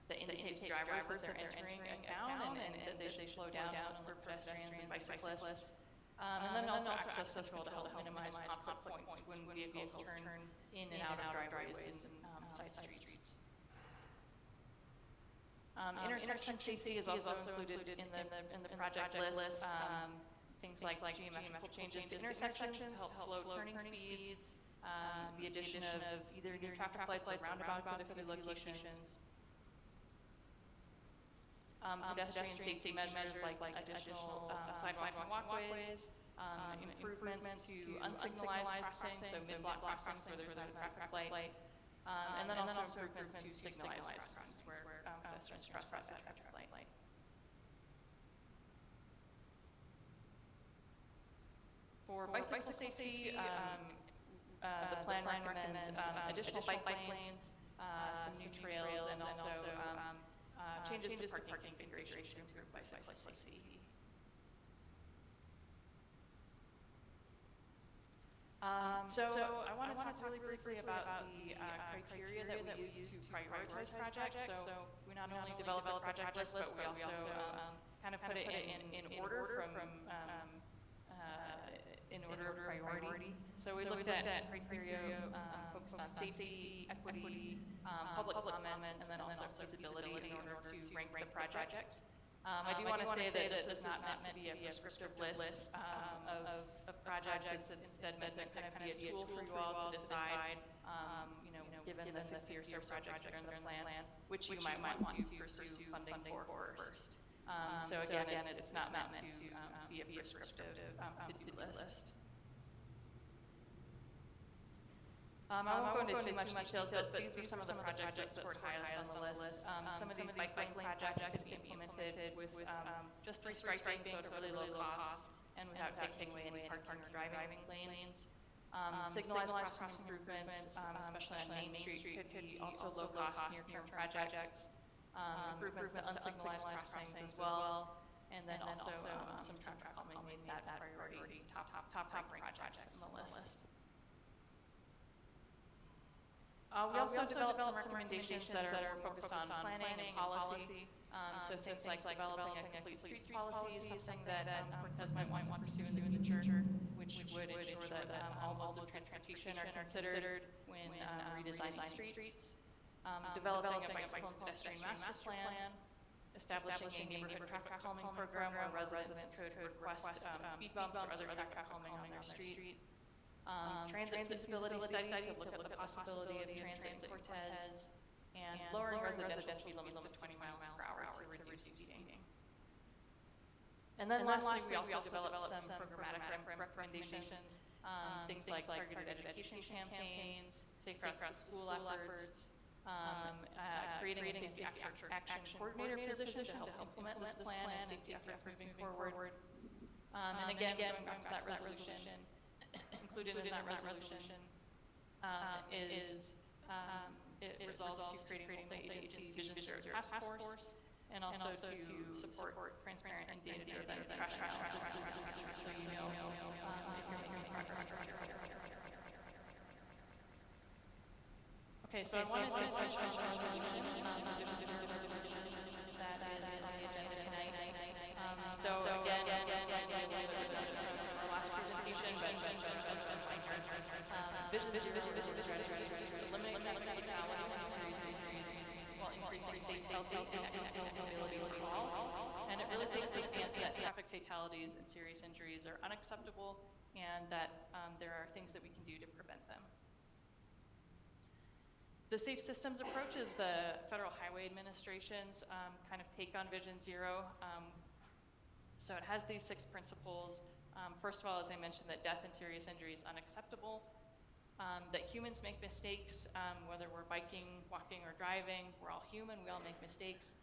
that indicate to drivers that they're entering a town and that they should slow down for pedestrians and bicyclists. And then also access control to help minimize conflict points when vehicles turn in and out of driveways and side streets. Intersection safety is also included in the project list. Things like geometrical changes to intersections to help slow turning speeds, the addition of either new traffic lights or roundabouts at a few locations. Pedestrian safety measures like additional sidewalks and walkways, improvements to unsignalized crossings, so mid-block crossings where there's not a traffic light, and then also improvements to signalized crossings where pedestrians cross that traffic light. For bicycle safety, the plan recommends additional bike lanes, some new trails, and also changes to parking configuration to improve bicyclist safety. So I want to talk really briefly about the criteria that we use to prioritize projects. So we not only develop a project list, but we also kind of put it in order from in order of priority. So we looked at criteria focused on safety, equity, public comments, and then also feasibility in order to rank the projects. I do want to say that this is not meant to be a prescriptive list of projects. It's instead meant to kind of be a tool for you all to decide, given the fiercer projects that are in the plan, which you might want to pursue funding for first. So again, it's not meant to be a prescriptive to-do list. I won't go into too much details, but these were some of the projects that scored highest on the list. Some of these bike lane projects could be implemented with just restriping, so at a really low cost, and without taking away any parking or driving lanes. Signalized crossing improvements, especially on Main Street, could be also low cost near-term projects. Improvements to unsignalized crossings as well, and then also some traffic calming made that priority top ranked projects on the list. We also developed some recommendations that are focused on planning and policy. So things like developing a complete streets policy is something that Cortez might want to pursue in the future, which would ensure that all modes of transportation are considered when redesigning streets. Developing a bicycle and pedestrian master plan, establishing a neighborhood traffic calming program where residents could request speed bumps or other traffic calming on their street. Transit feasibility study to look at the possibility of transit in Cortez, and lowering residential speed limits to 20 miles per hour to reduce speeding. And then lastly, we also developed some programmatic recommendations, things like targeted education campaigns, safe routes to school efforts, creating a safety action coordinator position to help implement this plan and safety efforts moving forward. And again, going back to that resolution, included in that resolution is it resolves to creating multi-agency vision zero task force, and also to support transparent and data-driven crash analysis so you know if you're making progress. Okay, so I wanted to touch on resolution that is on the agenda tonight. So again, our last presentation, but vision strategy to eliminate traffic fatalities while increasing safety and mobility overall. And it really takes the stance that traffic fatalities and serious injuries are unacceptable, and that there are things that we can do to prevent them. The Safe Systems approach is the Federal Highway Administration's kind of take on Vision Zero. So it has these 6 principles. First of all, as I mentioned, that death and serious injury is unacceptable. That humans make mistakes, whether we're biking, walking, or driving. We're all human, we all make mistakes.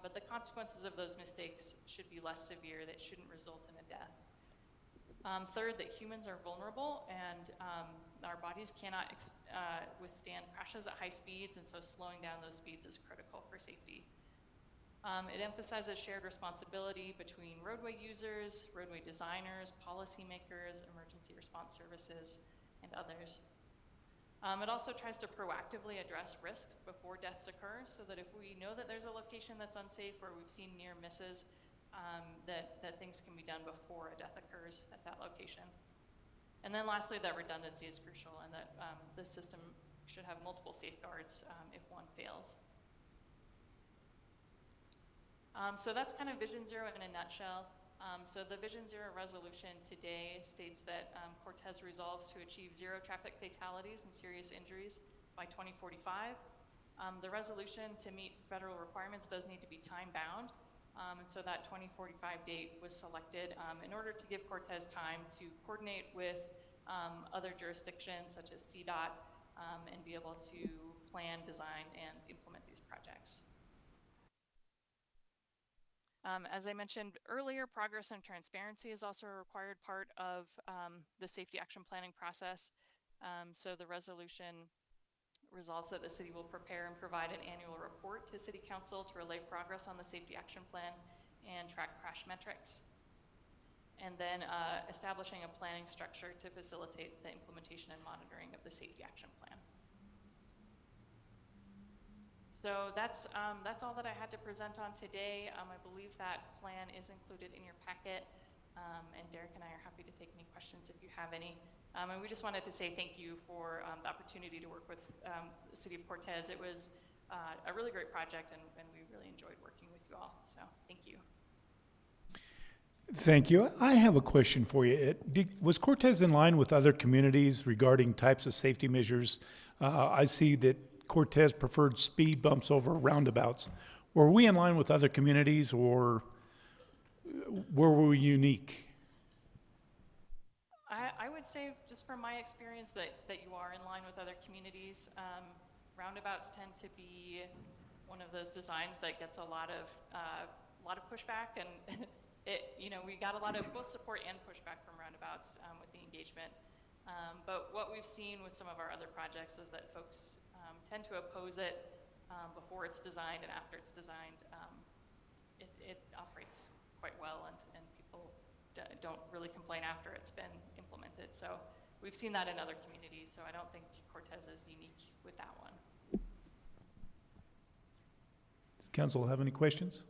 But the consequences of those mistakes should be less severe. That shouldn't result in a death. Third, that humans are vulnerable and our bodies cannot withstand crashes at high speeds, and so slowing down those speeds is critical for safety. It emphasizes shared responsibility between roadway users, roadway designers, policymakers, emergency response services, and others. It also tries to proactively address risks before deaths occur, so that if we know that there's a location that's unsafe or we've seen near misses, that things can be done before a death occurs at that location. And then lastly, that redundancy is crucial, and that the system should have multiple safeguards if one fails. So that's kind of Vision Zero in a nutshell. So the Vision Zero resolution today states that Cortez resolves to achieve 0 traffic fatalities and serious injuries by 2045. The resolution, to meet federal requirements, does need to be time-bound. And so that 2045 date was selected in order to give Cortez time to coordinate with other jurisdictions such as CDOT and be able to plan, design, and implement these projects. As I mentioned earlier, progress and transparency is also a required part of the safety action planning process. So the resolution resolves that the city will prepare and provide an annual report to City Council to relay progress on the safety action plan and track crash metrics. And then establishing a planning structure to facilitate the implementation and monitoring of the safety action plan. So that's all that I had to present on today. I believe that plan is included in your packet. And Derek and I are happy to take any questions if you have any. And we just wanted to say thank you for the opportunity to work with the City of Cortez. It was a really great project, and we really enjoyed working with you all. So thank you. Thank you. I have a question for you. Was Cortez in line with other communities regarding types of safety measures? I see that Cortez preferred speed bumps over roundabouts. Were we in line with other communities, or were we unique? I would say, just from my experience, that you are in line with other communities. Roundabouts tend to be one of those designs that gets a lot of pushback, and we got a lot of both support and pushback from roundabouts with the engagement. But what we've seen with some of our other projects is that folks tend to oppose it before it's designed, and after it's designed, it operates quite well, and people don't really complain after it's been implemented. So we've seen that in other communities, so I don't think Cortez is unique with that one. Does council have any questions?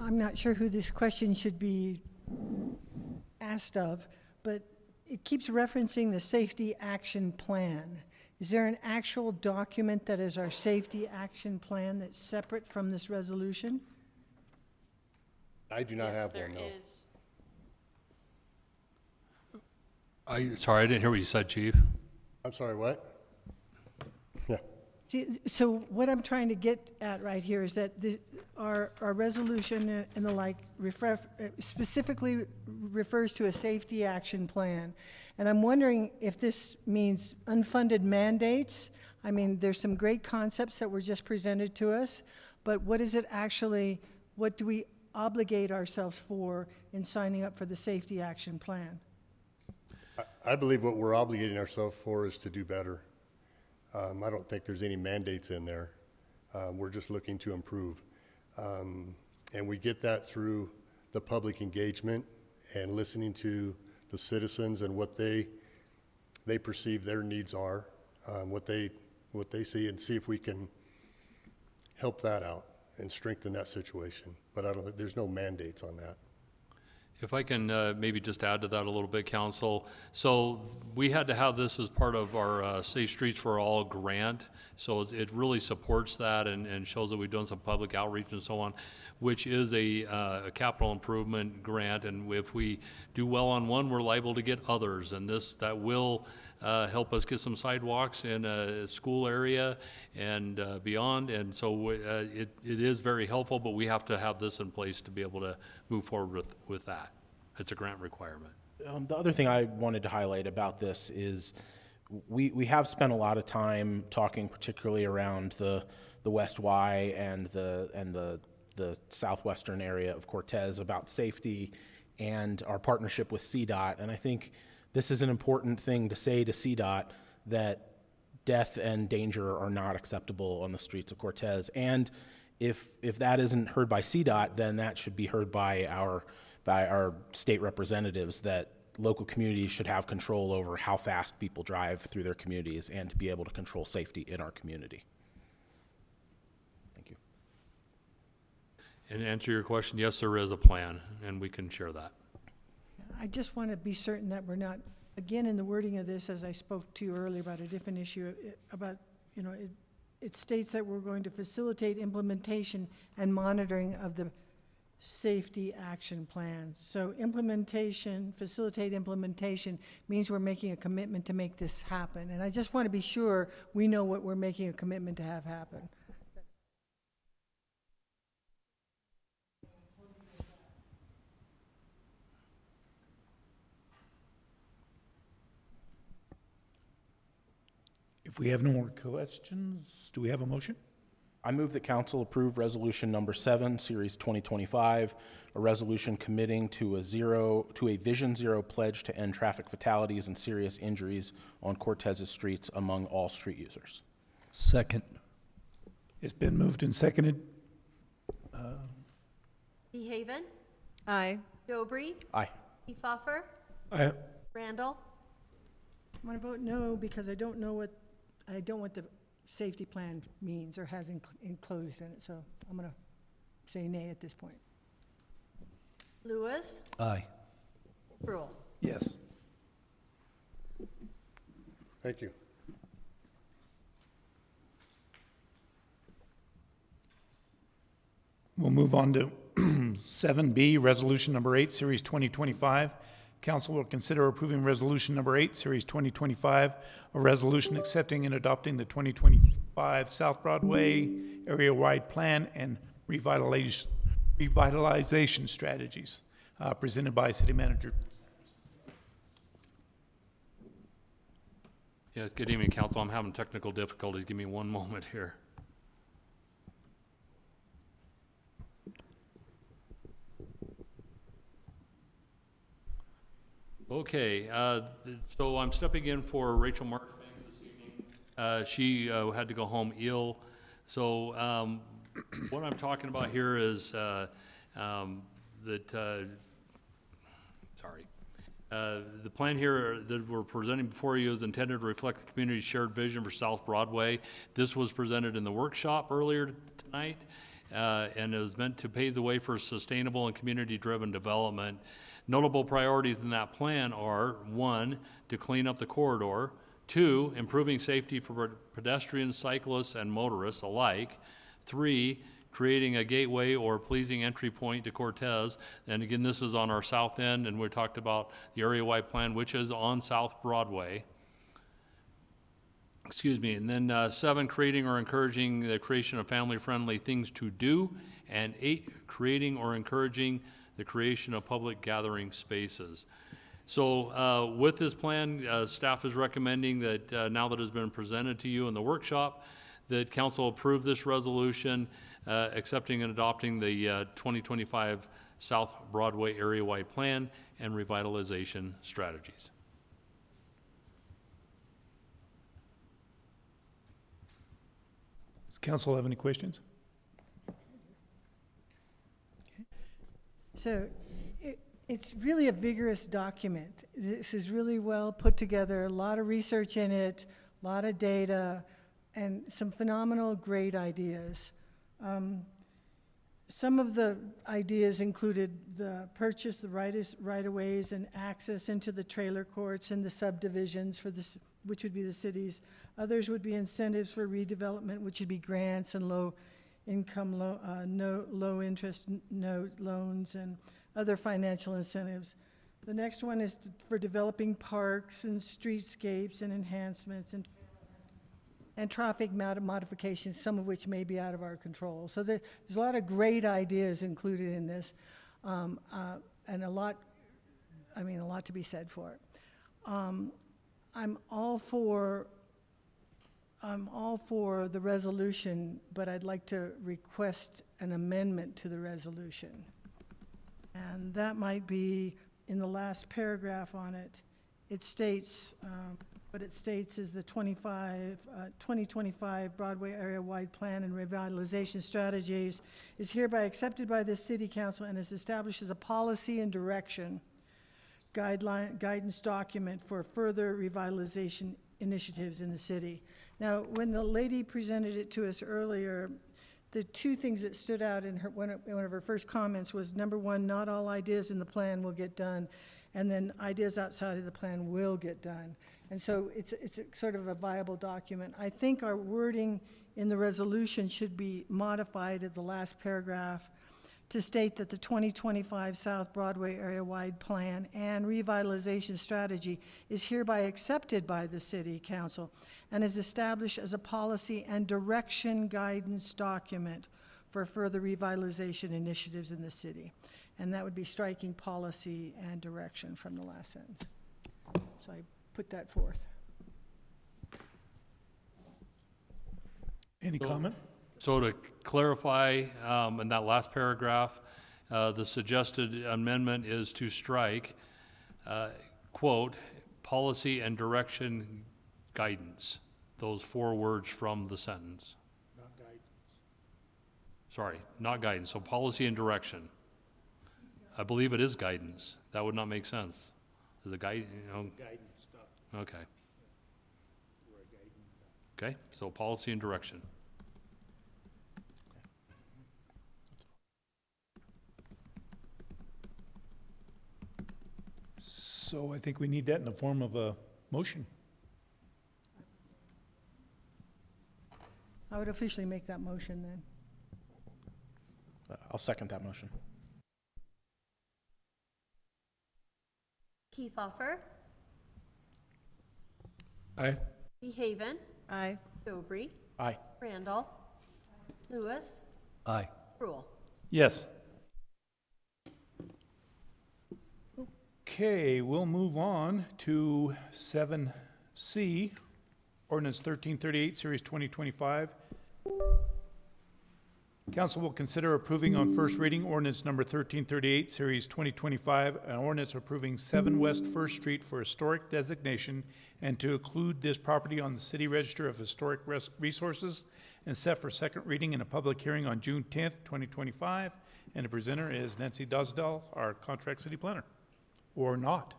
I'm not sure who this question should be asked of, but it keeps referencing the safety action plan. Is there an actual document that is our safety action plan that's separate from this resolution? I do not have There one, no. is. Sorry, I didn't hear what you said, Chief. I'm sorry, what? Yeah. So what I'm trying to get at right here is that our resolution and the like specifically refers to a safety action plan. And I'm wondering if this means unfunded mandates. I mean, there's some great concepts that were just presented to us, but what is it actually, what do we obligate ourselves for in signing up for the safety action plan? I believe what we're obligating ourselves for is to do better. I don't think there's any mandates in there. We're just looking to improve. And we get that through the public engagement and listening to the citizens and what they perceive their needs are, what they see, and see if we can help that out and strengthen that situation. But I don't think there's no mandates on that. If I can maybe just add to that a little bit, Council. So we had to have this as part of our Safe Streets for All grant. So it really supports that and shows that we've done some public outreach and so on, which is a capital improvement grant. And if we do well on one, we're liable to get others. And that will help us get some sidewalks in a school area and beyond. And so it is very helpful, but we have to have this in place to be able to move forward with that. It's a grant requirement. The other thing I wanted to highlight about this is we have spent a lot of time talking, particularly around the West Y and the southwestern area of Cortez, about safety and our partnership with CDOT. And I think this is an important thing to say to CDOT, that death and danger are not acceptable on the streets of Cortez. And if that isn't heard by CDOT, then that should be heard by our state representatives, that local communities should have control over how fast people drive through their communities and to be able to control safety in our community. Thank you. And to answer your question, yes, there is a plan, and we can share that. I just want to be certain that we're not, again, in the wording of this, as I spoke to you earlier about a different issue, about, it states that we're going to facilitate implementation and monitoring of the safety action plan. So facilitate implementation means we're making a commitment to make this happen. And I just want to be sure we know what we're making a commitment to have happen. If we have no more questions, do we have a motion? I move that council approve resolution number 7, series 2025, a resolution committing to a Vision Zero pledge to end traffic fatalities and serious injuries on Cortez's streets among all street users. Second. It's been moved and seconded. DeHaven, Aye. Jobry, Aye. Kiefhoffer, Aye. Randall, I'm going to vote no because I don't know what the safety plan means or has enclosed in it, so I'm going to say nay at this point. Lewis, Aye. Brule. Yes. Thank you. We'll move on to 7B, Resolution Number 8, Series 2025. Council will consider approving Resolution Number 8, Series 2025, a resolution accepting and adopting the 2025 South Broadway area-wide plan and revitalization strategies, presented by City Manager. Yes, good evening, Council. I'm having technical difficulties. Give me one moment here. Okay, so I'm stepping in for Rachel Marchbanks this evening. She had to go home ill. So what I'm talking about here is the plan here that we're presenting before you is intended to reflect the community's shared vision for South Broadway. This was presented in the workshop earlier tonight, and it was meant to pave the way for sustainable and community-driven development. Notable priorities in that plan are: 1, to clean up the corridor; 2, improving safety for pedestrians, cyclists, and motorists alike; 3, creating a gateway or pleasing entry point to Cortez. And again, this is on our south end, and we talked about the area-wide plan, which is on South Broadway. Excuse me. And then 7, creating or encouraging the creation of family-friendly things to do; and 8, creating or encouraging the creation of public gathering spaces. So with this plan, staff is recommending that now that it has been presented to you in the workshop, that council approve this resolution accepting and adopting the 2025 South Broadway area-wide plan and revitalization strategies. Does council have any questions? So it's really a vigorous document. This is really well put together, a lot of research in it, a lot of data, and some phenomenal, great ideas. Some of the ideas included the purchase, the right-of-ways and access into the trailer courts and the subdivisions for this, which would be the cities. Others would be incentives for redevelopment, which would be grants and low-income, low-interest note loans and other financial incentives. The next one is for developing parks and streetscapes and enhancements and traffic modifications, some of which may be out of our control. So there's a lot of great ideas included in this, and a lot to be said for it. I'm all for the resolution, but I'd like to request an amendment to the resolution. And that might be in the last paragraph on it. It states, what it states is the 2025 Broadway area-wide plan and revitalization strategies is hereby accepted by the City Council and is established as a policy and direction guidance document for further revitalization initiatives in the city. Now, when the lady presented it to us earlier, the two things that stood out in one of her first comments was, number one, not all ideas in the plan will get done, and then ideas outside of the plan will get done. And so it's a sort of a viable document. I think our wording in the resolution should be modified at the last paragraph to state that the 2025 South Broadway area-wide plan and revitalization strategy is hereby accepted by the City Council and is established as a policy and direction guidance document for further revitalization initiatives in the city. And that would be striking policy and direction from the last sentence. So I put that forth. Any comment? So to clarify, in that last paragraph, the suggested amendment is to strike, quote, policy and direction guidance, those 4 words from the sentence. Not guidance. Sorry, not guidance, so policy and direction. I believe it is guidance. That would not make sense. Is it guide, Guidance stuff. okay. Okay, so policy and direction. So I think we need that in the form of a motion. I would officially make that motion then. I'll second that motion. Kiefhoffer. Aye. DeHaven. Aye. Dobry. Aye. Randall. Lewis. Aye. Rule. Yes. Okay, we'll move on to 7C, Ordinance 1338, Series 2025. Council will consider approving on first reading ordinance number 1338, Series 2025, an ordinance approving 7 West First Street for historic designation and to include this property on the City Register of Historic Resources and set for second reading and a public hearing on June 10th, 2025. And the presenter is Nancy Dosdell, our contract city planner. Or not.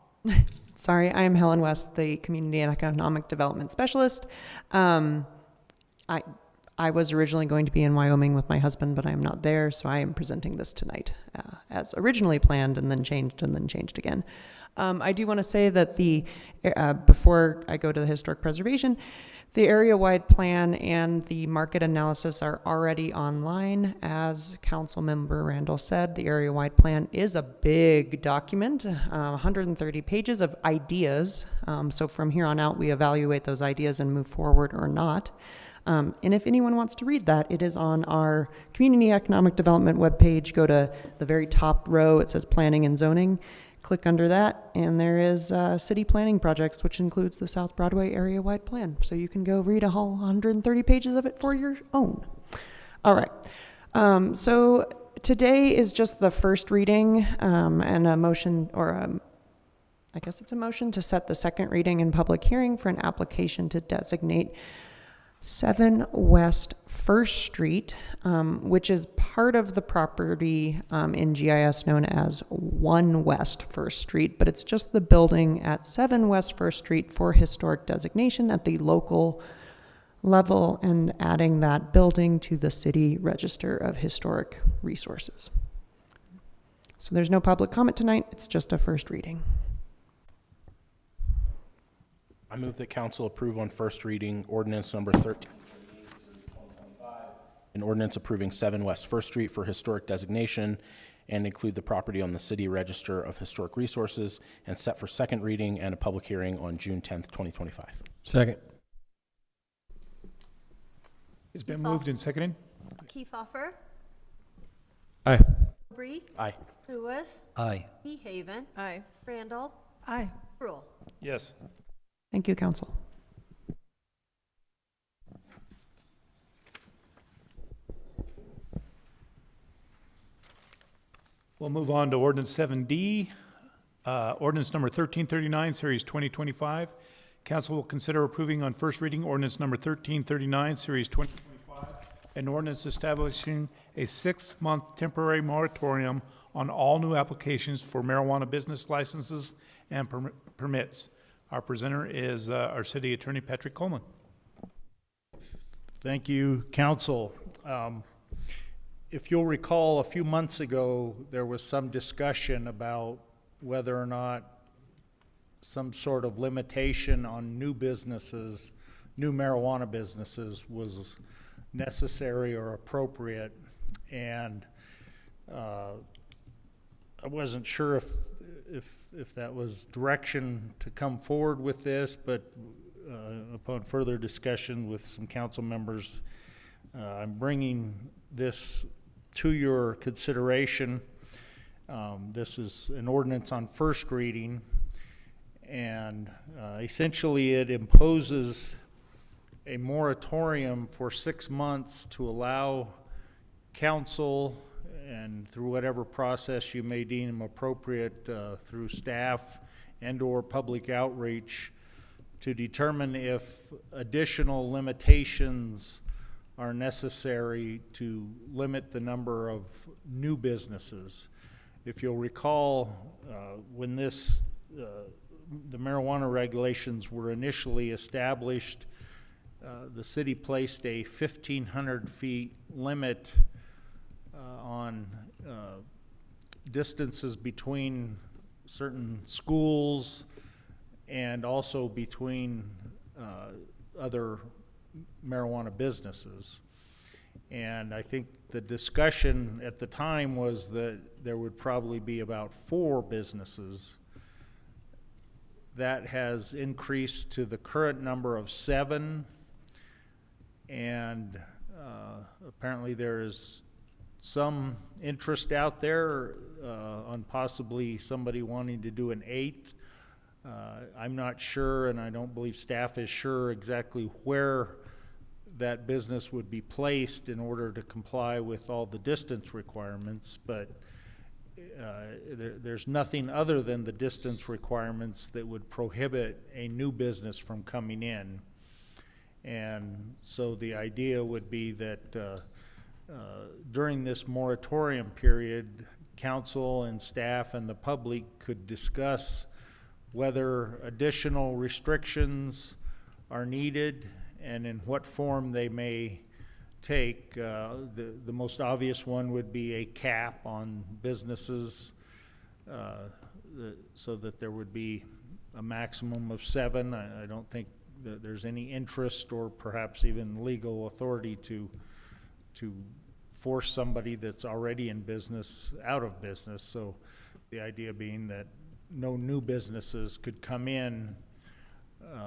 Sorry, I am Helen West, the Community and Economic Development Specialist. I was originally going to be in Wyoming with my husband, but I am not there, so I am presenting this tonight as originally planned and then changed again. I do want to say that before I go to the historic preservation, the area-wide plan and the market analysis are already online. As Councilmember Randall said, the area-wide plan is a big document, 130 pages of ideas. So from here on out, we evaluate those ideas and move forward or not. And if anyone wants to read that, it is on our Community Economic Development webpage. Go to the very top row, it says Planning and Zoning. Click under that, and there is city planning projects, which includes the South Broadway area-wide plan. So you can go read a whole 130 pages of it for your own. All right. So today is just the first reading and a motion, or I guess it's a motion to set the second reading and public hearing for an application to designate 7 West First Street, which is part of the property in GIS known as 1 West First Street, but it's just the building at 7 West First Street for historic designation at the local level and adding that building to the City Register of Historic Resources. So there's no public comment tonight, it's just a first reading. I move that council approve on first reading ordinance number 1338, an ordinance approving 7 West First Street for historic designation and include the property on the City Register of Historic Resources, and set for second reading and a public hearing on June 10th, 2025. Second. It's been moved and seconded. Kiefhoffer. Aye. Bree. Aye. Lewis. Aye. Haven. Aye. Randall. Aye. Rule. Yes. Thank you, council. We'll move on to ordinance 7D, ordinance number 1339, series 2025. Council will consider approving on first reading ordinance number 1339, series 2025, an ordinance establishing a 6-month temporary moratorium on all new applications for marijuana business licenses and permits. Our presenter is our city attorney, Patrick Coleman. Thank you, council. If you'll recall, a few months ago, there was some discussion about whether or not some sort of limitation on new businesses, new marijuana businesses, was necessary or appropriate. And I wasn't sure if that was direction to come forward with this, but upon further discussion with some council members, I'm bringing this to your consideration. This is an ordinance on first reading, and essentially it imposes a moratorium for 6 months to allow council, and through whatever process you may deem appropriate, through staff and or public outreach, to determine if additional limitations are necessary to limit the number of new businesses. If you'll recall, when the marijuana regulations were initially established, the city placed a 1,500 feet limit on distances between certain schools and also between other marijuana businesses. And I think the discussion at the time was that there would probably be about 4 businesses. That has increased to the current number of 7, and apparently there is some interest out there on possibly somebody wanting to do an 8th. I'm not sure, and I don't believe staff is sure exactly where that business would be placed in order to comply with all the distance requirements, but there's nothing other than the distance requirements that would prohibit a new business from coming in. And so the idea would be that during this moratorium period, council and staff and the public could discuss whether additional restrictions are needed and in what form they may take. The most obvious one would be a cap on businesses, so that there would be a maximum of 7. I don't think that there's any interest or perhaps even legal authority to force somebody that's already in business out of business. So the idea being that no new businesses could come in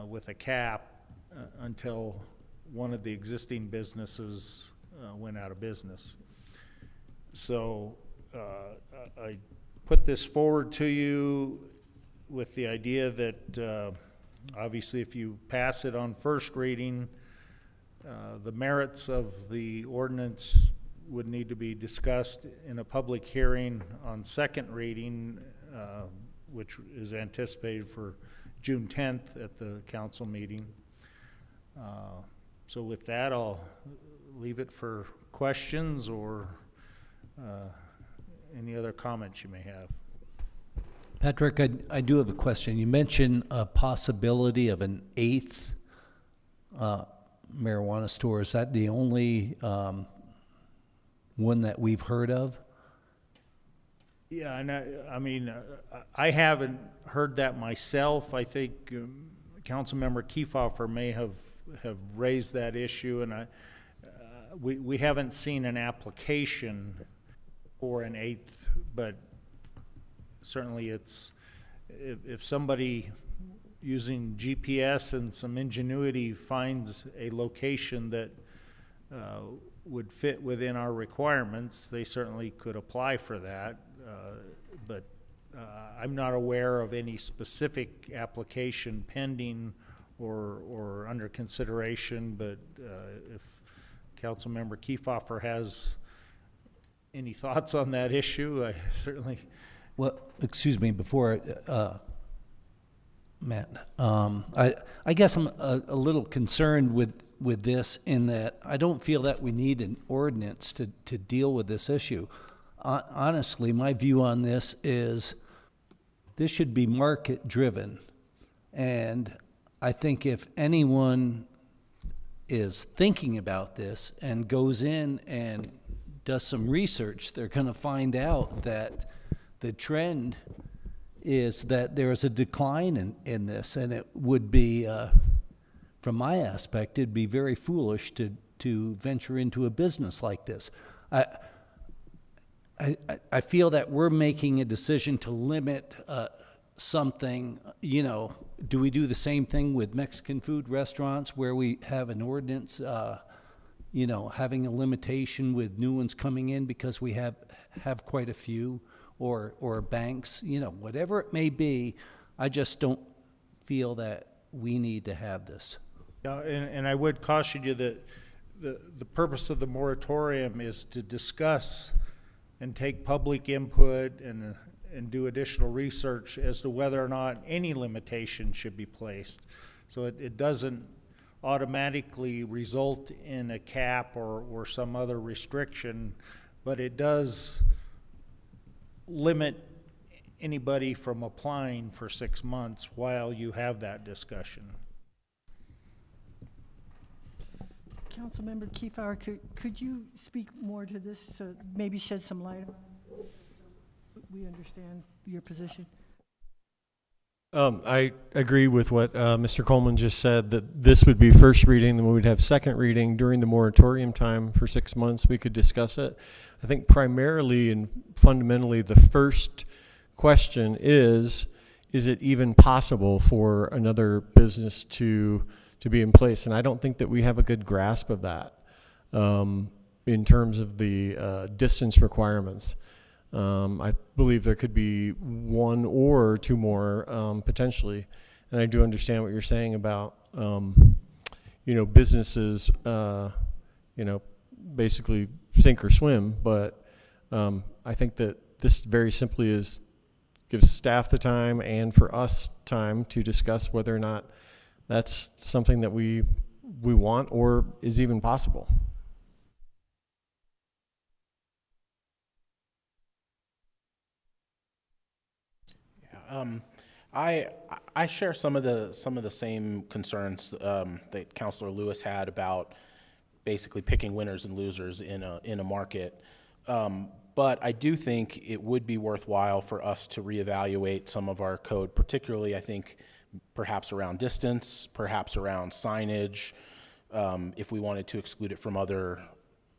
with a cap until one of the existing businesses went out of business. So I put this forward to you with the idea that obviously if you pass it on first reading, the merits of the ordinance would need to be discussed in a public hearing on second reading, which is anticipated for June 10th at the council meeting. So with that, I'll leave it for questions or any other comments you may have. Patrick, I do have a question. You mentioned a possibility of an 8th marijuana store. Is that the only one that we've heard of? Yeah, and I mean, I haven't heard that myself. I think Councilmember Kiefhoffer may have raised that issue, and we haven't seen an application or an eighth, but certainly it's, if somebody using GPS and some ingenuity finds a location that would fit within our requirements, they certainly could apply for that. But I'm not aware of any specific application pending or under consideration, but if Councilmember Kiefhofer has any thoughts on that issue, I certainly. Well, excuse me, before, Matt, I guess I'm a little concerned with this in that I don't feel that we need an ordinance to deal with this issue. Honestly, my view on this is this should be market-driven. And I think if anyone is thinking about this and goes in and does some research, they're going to find out that the trend is that there is a decline in this, and it would be, from my aspect, it'd be very foolish to venture into a business like this. I feel that we're making a decision to limit something. You know, do we do the same thing with Mexican food restaurants where we have an ordinance, you know, having a limitation with new ones coming in because we have quite a few, or banks, you know, whatever it may be? I just don't feel that we need to have this. Yeah, and I would caution you that the purpose of the moratorium is to discuss and take public input and do additional research as to whether or not any limitation should be placed. So it doesn't automatically result in a cap or some other restriction, but it does limit anybody from applying for 6 months while you have that discussion. Councilmember Kiefauer, could you speak more to this, maybe shed some light on it, so we understand your position? I agree with what Mr. Coleman just said, that this would be first reading, then we would have second reading during the moratorium time for 6 months. We could discuss it. I think primarily and fundamentally the first question is it even possible for another business to be in place? And I don't think that we have a good grasp of that in terms of the distance requirements. I believe there could be one or two more potentially, and I do understand what you're saying about you know, businesses you know, basically sink or swim, but I think that this very simply gives staff the time and for us time to discuss whether or not that's something that we want or is even possible. I share some of the same concerns that Councilor Lewis had about basically picking winners and losers in a market. But I do think it would be worthwhile for us to reevaluate some of our code, particularly I think perhaps around distance, perhaps around signage, if we wanted to exclude it from other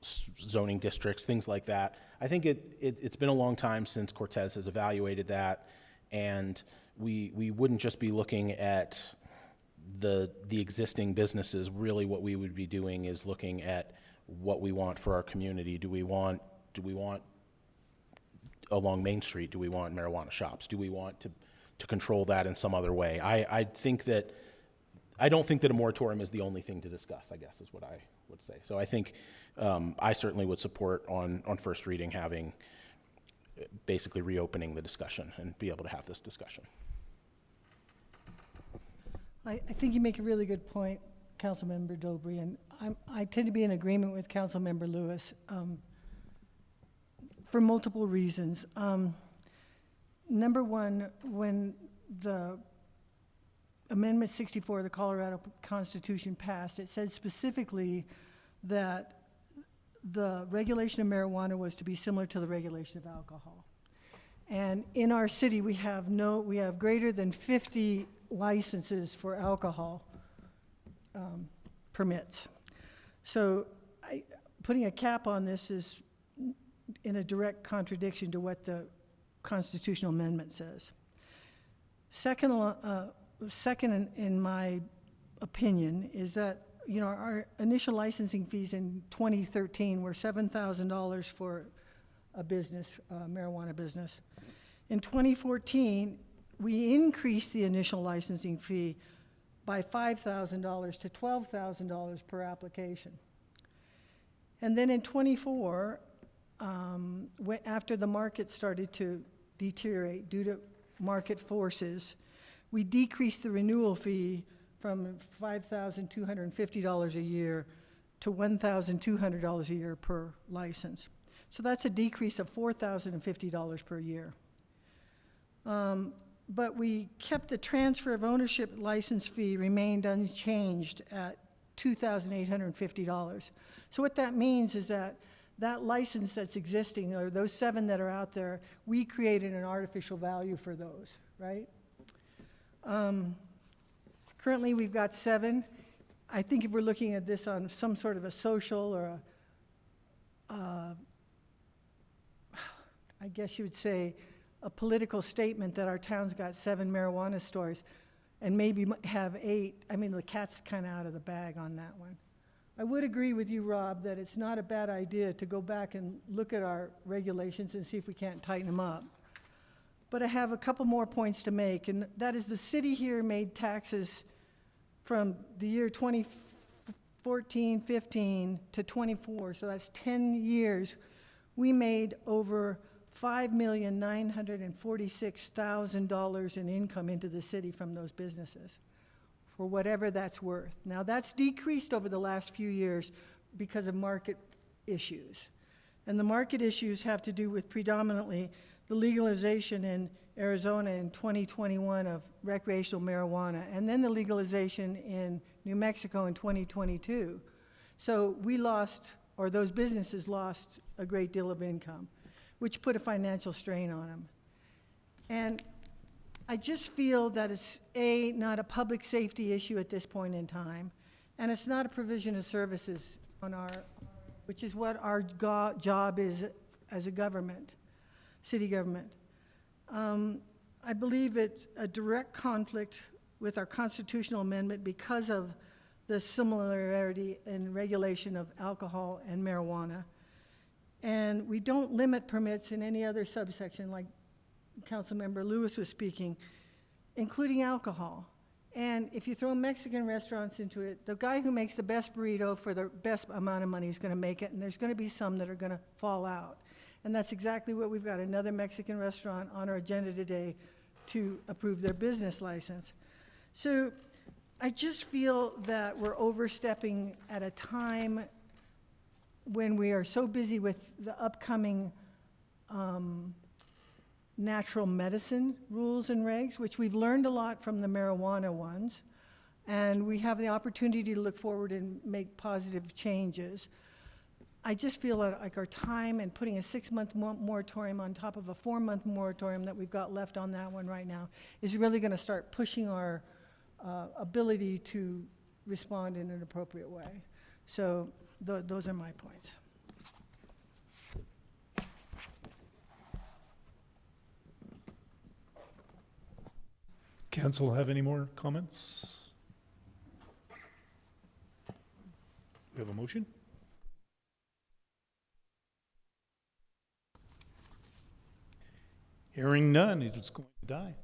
zoning districts, things like that. I think it's been a long time since Cortez has evaluated that, and we wouldn't just be looking at the existing businesses. Really what we would be doing is looking at what we want for our community. Do we want along Main Street, do we want marijuana shops? Do we want to control that in some other way? I don't think that a moratorium is the only thing to discuss, I guess is what I would say. So I think I certainly would support on first reading having basically reopening the discussion and be able to have this discussion. I think you make a really good point, Councilmember Dobry, and I tend to be in agreement with Councilmember Lewis for multiple reasons. Number one, when the Amendment 64 of the Colorado Constitution passed, it said specifically that the regulation of marijuana was to be similar to the regulation of alcohol. And in our city, we have greater than 50 licenses for alcohol permits. So putting a cap on this is in a direct contradiction to what the constitutional amendment says. Second, in my opinion, is that, you know, our initial licensing fees in 2013 were $7,000 for a business, marijuana business. In 2014, we increased the initial licensing fee by $5,000 to $12,000 per application. And then in '24, after the market started to deteriorate due to market forces, we decreased the renewal fee from $5,250 a year to $1,200 a year per license. So that's a decrease of $4,050 per year. But we kept the transfer of ownership license fee remained unchanged at $2,850. So what that means is that that license that's existing, or those 7 that are out there, we created an artificial value for those, right? Currently, we've got 7. I think if we're looking at this on some sort of a social or I guess you would say a political statement that our town's got 7 marijuana stores and maybe have 8, I mean, the cat's kind of out of the bag on that one. I would agree with you, Rob, that it's not a bad idea to go back and look at our regulations and see if we can't tighten them up. But I have a couple more points to make, and that is the city here made taxes from the year 2014, 15 to 24, so that's 10 years. We made over $5,946,000 in income into the city from those businesses, for whatever that's worth. Now, that's decreased over the last few years because of market issues. And the market issues have to do with predominantly the legalization in Arizona in 2021 of recreational marijuana, and then the legalization in New Mexico in 2022. So we lost, or those businesses lost, a great deal of income, which put a financial strain on them. And I just feel that it's, A, not a public safety issue at this point in time, and it's not a provision of services on our, which is what our job is as a government, city government. I believe it's a direct conflict with our constitutional amendment because of the similarity in regulation of alcohol and marijuana. And we don't limit permits in any other subsection, like Councilmember Lewis was speaking, including alcohol. And if you throw Mexican restaurants into it, the guy who makes the best burrito for the best amount of money is going to make it, and there's going to be some that are going to fall out. And that's exactly what we've got, another Mexican restaurant on our agenda today to approve their business license. So I just feel that we're overstepping at a time when we are so busy with the upcoming natural medicine rules and regs, which we've learned a lot from the marijuana ones, and we have the opportunity to look forward and make positive changes. I just feel like our time and putting a 6-month moratorium on top of a 4-month moratorium that we've got left on that one right now is really going to start pushing our ability to respond in an appropriate way. So those are my points. Council have any more comments? We have a motion? Hearing none, it's going to die.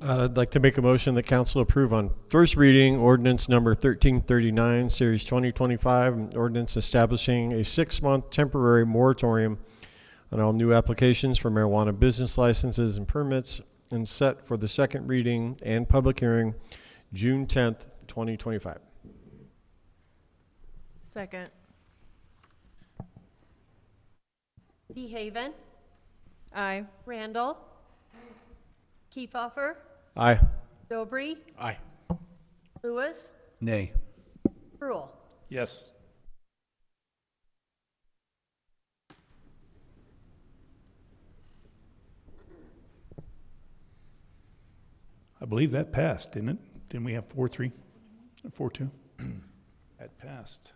I'd like to make a motion that council approve on first reading ordinance number 1339, series 2025, an ordinance establishing a 6-month temporary moratorium on all new applications for marijuana business licenses and permits, and set for the second reading and public hearing June 10th, 2025. Second. DeHaven. Aye. Randall. Kiefhoffer. Aye. Dobry. Aye. Lewis. Nay. Brule. Yes. I believe that passed, didn't it? Didn't we have 4-3 or 4-2? That passed.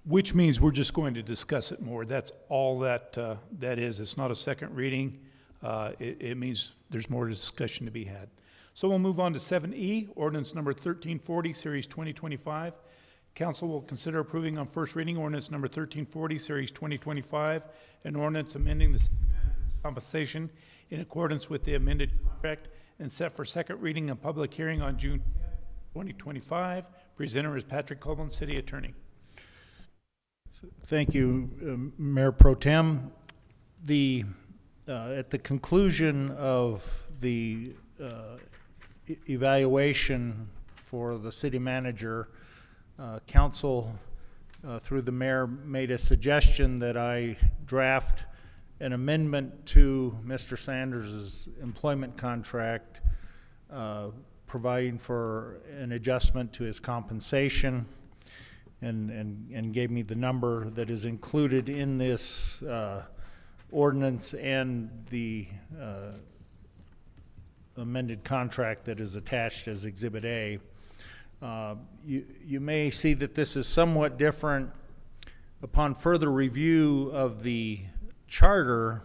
which means we're just going to discuss it more. That's all that is. It's not a second reading. It means there's more discussion to be had. So we'll move on to 7E, ordinance number 1340, series 2025. Council will consider approving on first reading ordinance number 1340, series 2025, an ordinance amending the city manager's compensation in accordance with the amended contract and set for second reading and public hearing on June 2025. Presenter is Patrick Coleman, City Attorney. Thank you, Mayor Pro Tem. At the conclusion of the evaluation for the city manager, council, through the mayor, made a suggestion that I draft an amendment to Mr. Sanders' employment contract, providing for an adjustment to his compensation, and gave me the number that is included in this ordinance and the amended contract that is attached as Exhibit A. You may see that this is somewhat different. Upon further review of the charter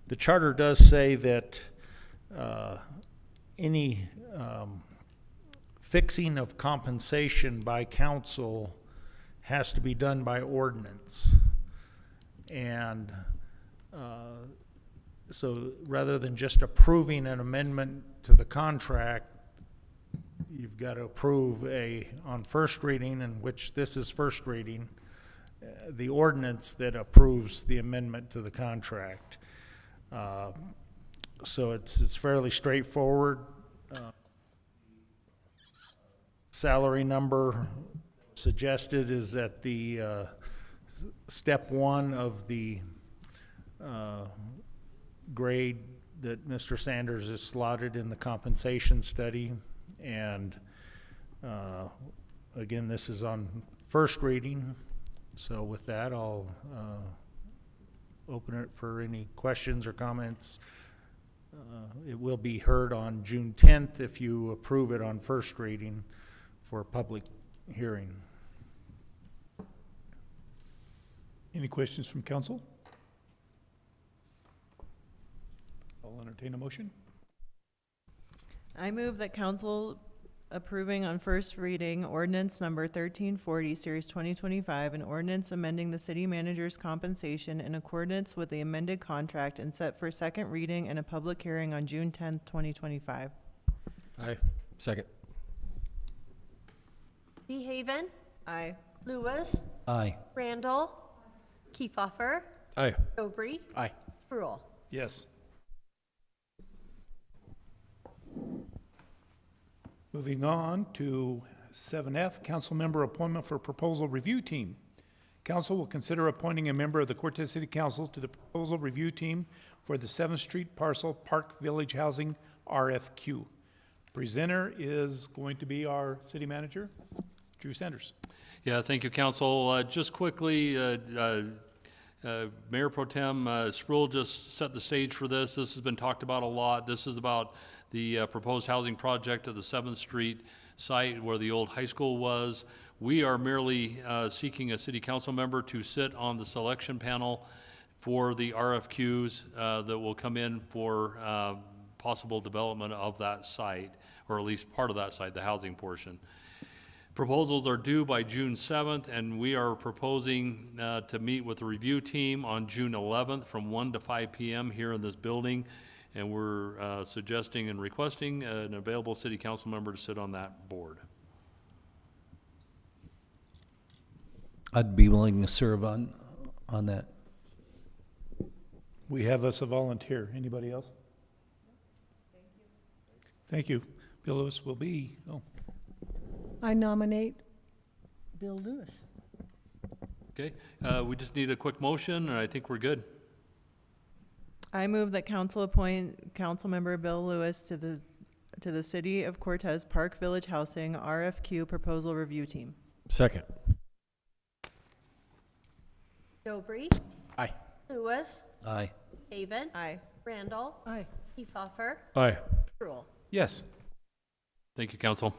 does say that any fixing of compensation by council has to be done by ordinance. And so rather than just approving an amendment to the contract, you've got to approve on first reading, in which this is first reading, the ordinance that approves the amendment to the contract. So it's fairly straightforward. Salary number suggested is at the step one of the grade that Mr. Sanders is slotted in the compensation study. And again, this is on first reading. So with that, I'll open it for any questions or comments. It will be heard on June 10th if you approve it on first reading for a public hearing. Any questions from council? I'll entertain a motion. I move that council approving on first reading ordinance number 1340, series 2025, an ordinance amending the city manager's compensation in accordance with the amended contract and set for second reading and a public hearing on June 10th, 2025. Aye. Second. DeHaven, Aye. Lewis, Aye. Randall, Kiefhoffer, Aye. Dobry, Aye. Rule. Yes. Moving on to 7F, council member appointment for proposal review team. Council will consider appointing a member of the Cortez City Council to the proposal review team for the 7th Street parcel Park Village Housing RFQ. Presenter is going to be our city manager, Drew Sanders. Yeah, thank you, council. Just quickly, Mayor Pro Tem Spruill just set the stage for this. This has been talked about a lot. This is about the proposed housing project at the 7th Street site where the old high school was. We are merely seeking a city council member to sit on the selection panel for the RFQs that will come in for possible development of that site, or at least part of that site, the housing portion. Proposals are due by June 7th, and we are proposing to meet with the review team on June 11th from 1 to 5 p.m. here in this building. And we're suggesting and requesting an available city council member to sit on that board. I'd be willing to serve on that. We have us a volunteer. Anybody else? Thank you. Bill Lewis will be, I nominate Bill Lewis. Okay, we just need a quick motion, and I think we're good. I move that council appoint Councilmember Bill Lewis to the City of Cortez Park Village Housing RFQ proposal review team. Second. Dobry, Aye. Lewis, Aye. Haven, Aye. Randall, Aye. Kiefhoffer, Aye. Rule. yes. Thank you, council.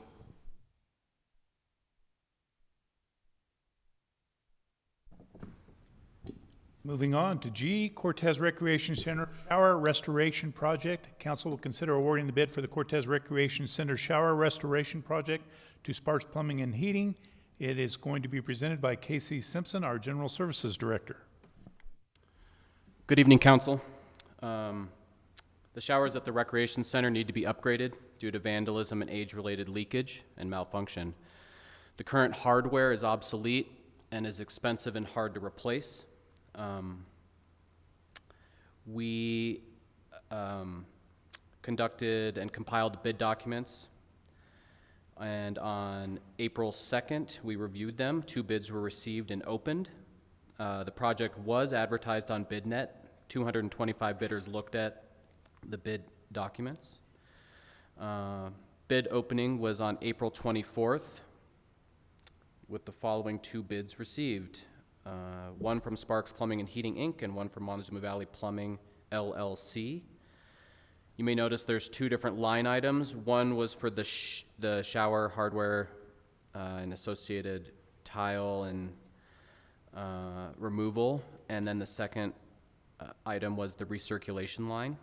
Moving on to G, Cortez Recreation Center Shower Restoration Project. Council will consider awarding the bid for the Cortez Recreation Center Shower Restoration Project to Sparks Plumbing and Heating. It is going to be presented by Casey Simpson, our General Services Director. Good evening, Council. The showers at the Recreation Center need to be upgraded due to vandalism and age-related leakage and malfunction. The current hardware is obsolete and is expensive and hard to replace. We conducted and compiled bid documents, and on April 2nd, we reviewed them. 2 bids were received and opened. The project was advertised on BidNet. 225 bidders looked at the bid documents. Bid opening was on April 24th with the following 2 bids received. One from Sparks Plumbing and Heating, Inc., and one from Montezuma Valley Plumbing, LLC. You may notice there's 2 different line items. One was for the shower hardware and associated tile and removal, and then the second item was the recirculation line,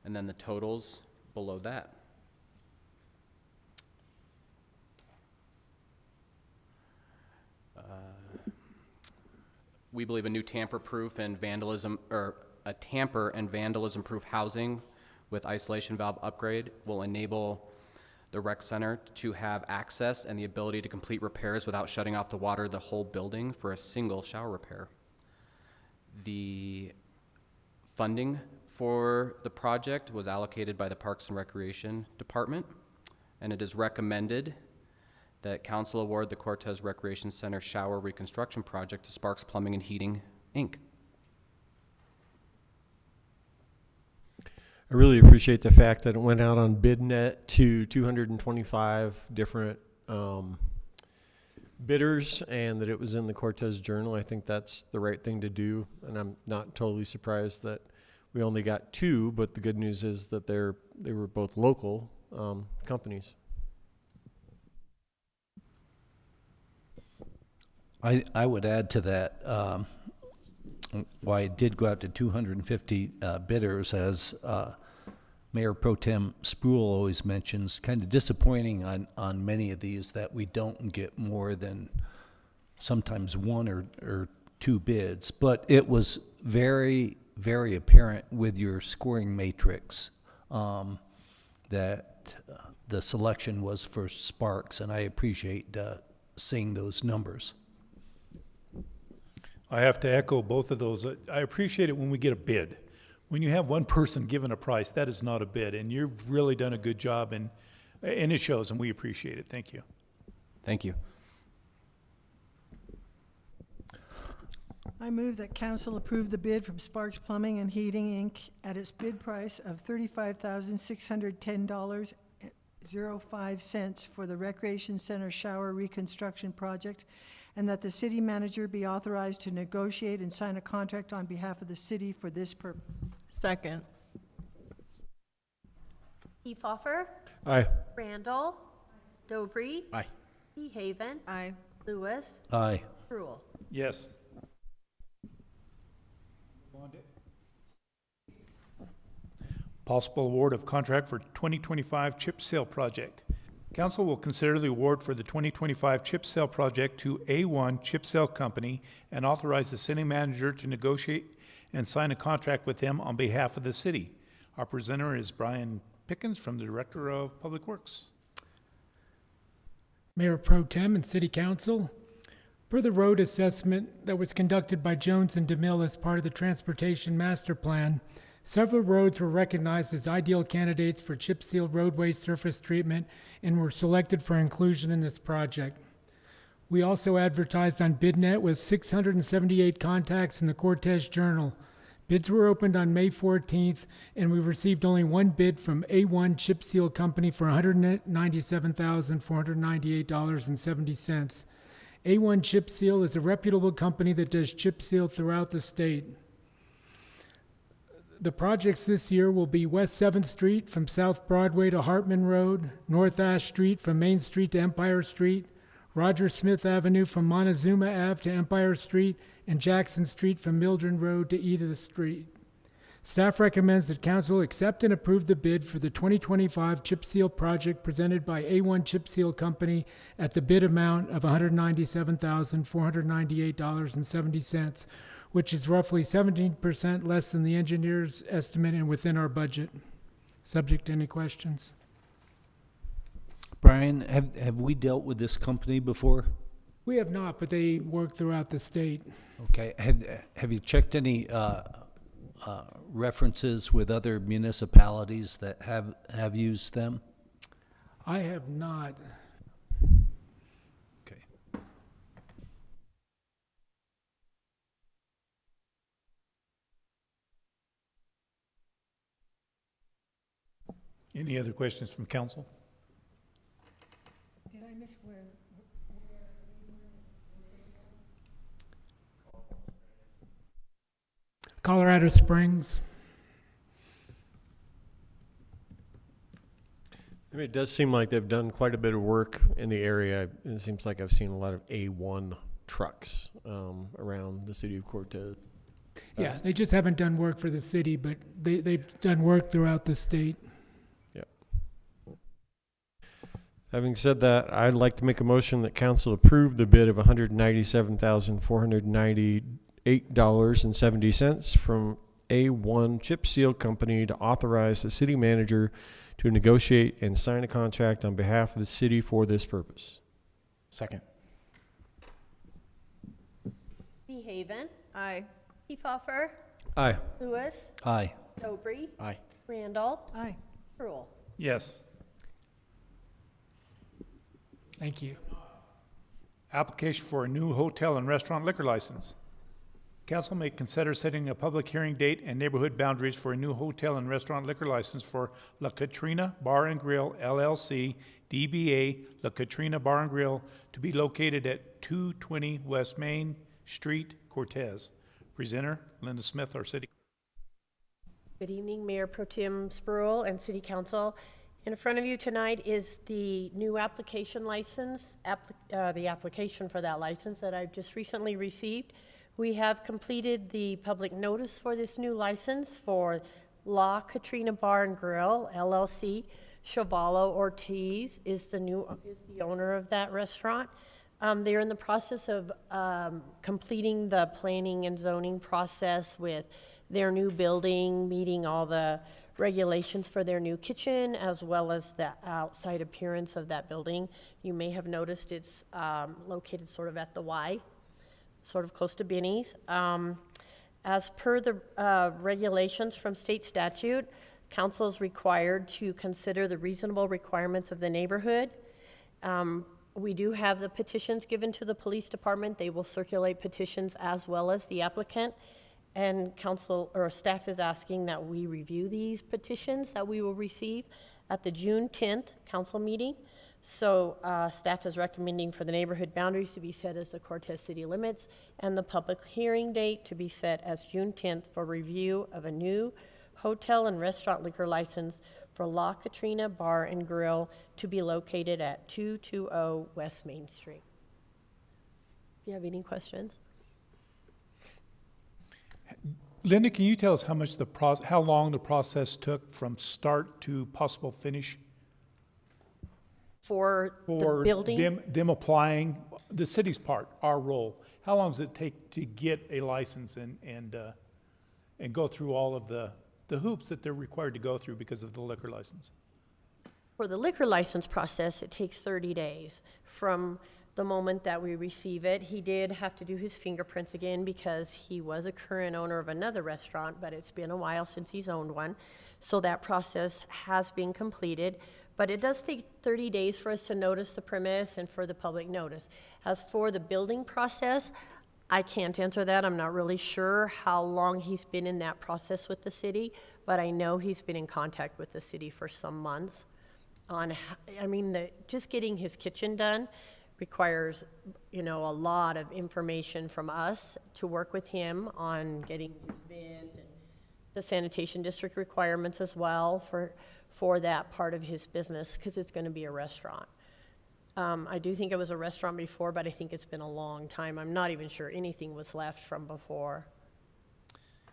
and then the totals below that. We believe a new tamper-proof and vandalism, or a tamper and vandalism-proof housing with isolation valve upgrade will enable the rec center to have access and the ability to complete repairs without shutting off the water of the whole building for a single shower repair. The funding for the project was allocated by the Parks and Recreation Department, and it is recommended that Council award the Cortez Recreation Center Shower Reconstruction Project to Sparks Plumbing and Heating, Inc. I really appreciate the fact that it went out on BidNet to 225 different bidders, and that it was in the Cortez Journal. I think that's the right thing to do, and I'm not totally surprised that we only got 2, but the good news is that they were both local companies. I would add to that, why it did go out to 250 bidders, as Mayor Pro Tem Spruill always mentions, kind of disappointing on many of these that we don't get more than sometimes 1 or 2 bids. But it was very, very apparent with your scoring matrix that the selection was for Sparks, and I appreciate seeing those numbers. I have to echo both of those. I appreciate it when we get a bid. When you have one person given a price, that is not a bid, and you've really done a good job, and it shows, and we appreciate it. Thank you. Thank you. I move that council approve the bid from Sparks Plumbing and Heating, Inc. at its bid price of $35,610.05 for the Recreation Center Shower Reconstruction Project, and that the city manager be authorized to negotiate and sign a contract on behalf of the city for this purpose. Second. Hefauver, Aye. Randall, Dobry, Aye. Haven, Aye. Lewis, Aye. Spruill. Yes. Possible award of contract for 2025 chip sale project. Council will consider the award for the 2025 chip sale project to A1 Chip Sale Company and authorize the city manager to negotiate and sign a contract with them on behalf of the city. Our presenter is Brian Pickens from the Director of Public Works. Mayor Pro Tem and City Council, per the road assessment that was conducted by Jones and DeMille as part of the Transportation Master Plan, several roads were recognized as ideal candidates for chip seal roadway surface treatment and were selected for inclusion in this project. We also advertised on BidNet with 678 contacts in the Cortez Journal. Bids were opened on May 14th, and we received only 1 bid from A1 Chip Seal Company for $197,498.70. A1 Chip Seal is a reputable company that does chip seal throughout the state. The projects this year will be West 7th Street from South Broadway to Hartman Road, North Ash Street from Main Street to Empire Street, Roger Smith Avenue from Montezuma Ave to Empire Street, and Jackson Street from Mildred Road to Edith Street. Staff recommends that council accept and approve the bid for the 2025 chip seal project presented by A1 Chip Seal Company at the bid amount of $197,498.70, which is roughly 17% less than the engineer's estimate and within our budget. Subject to any questions? Brian, have we dealt with this company before? We have not, but they work throughout the state. Okay. Have you checked any references with other municipalities that have used them? I have not. Okay. Any other questions from council? Did I miss where? Colorado Springs. I mean, it does seem like they've done quite a bit of work in the area. It seems like I've seen a lot of A1 trucks around the city of Cortez. Yeah, they just haven't done work for the city, but they've done work throughout the state. Yep. Having said that, I'd like to make a motion that council approve the bid of $197,498.70 from A1 Chip Seal Company to authorize the city manager to negotiate and sign a contract on behalf of the city for this purpose. Second. Haven, Aye. Hefoffer, Aye. Lewis, Aye. Dobry, Aye. Randall, Aye. Rule. Yes. Thank you. Application for a new hotel and restaurant liquor license. Council may consider setting a public hearing date and neighborhood boundaries for a new hotel and restaurant liquor license for La Katrina Bar and Grill LLC, DBA La Katrina Bar and Grill, to be located at 220 West Main Street, Cortez. Presenter, Linda Smith, our city. Good evening, Mayor Pro Tem Spruill and City Council. In front of you tonight is the new application license, the application for that license that I've just recently received. We have completed the public notice for this new license for La Katrina Bar and Grill, LLC. Chavallo Ortiz is the owner of that restaurant. They're in the process of completing the planning and zoning process with their new building, meeting all the regulations for their new kitchen, as well as the outside appearance of that building. You may have noticed it's located sort of at the Y, sort of close to Benny's. As per the regulations from state statute, council is required to consider the reasonable requirements of the neighborhood. We do have the petitions given to the police department. They will circulate petitions as well as the applicant. And council or staff is asking that we review these petitions that we will receive at the June 10th council meeting. So staff is recommending for the neighborhood boundaries to be set as the Cortez city limits and the public hearing date to be set as June 10th for review of a new hotel and restaurant liquor license for La Katrina Bar and Grill to be located at 220 West Main Street. If you have any questions? Linda, can you tell us how long the process took from start to possible finish? For the building? them applying, the city's part, our role. How long does it take to get a license and go through all of the hoops that they're required to go through because of the liquor license? For the liquor license process, it takes 30 days from the moment that we receive it. He did have to do his fingerprints again because he was a current owner of another restaurant, but it's been a while since he's owned one. So that process has been completed, but it does take 30 days for us to notice the premise and for the public notice. As for the building process, I can't answer that. I'm not really sure how long he's been in that process with the city, but I know he's been in contact with the city for some months. Just getting his kitchen done requires, a lot of information from us to work with him on getting his bids and the sanitation district requirements as well for that part of his business, because it's going to be a restaurant. I do think it was a restaurant before, but I think it's been a long time. I'm not even sure anything was left from before.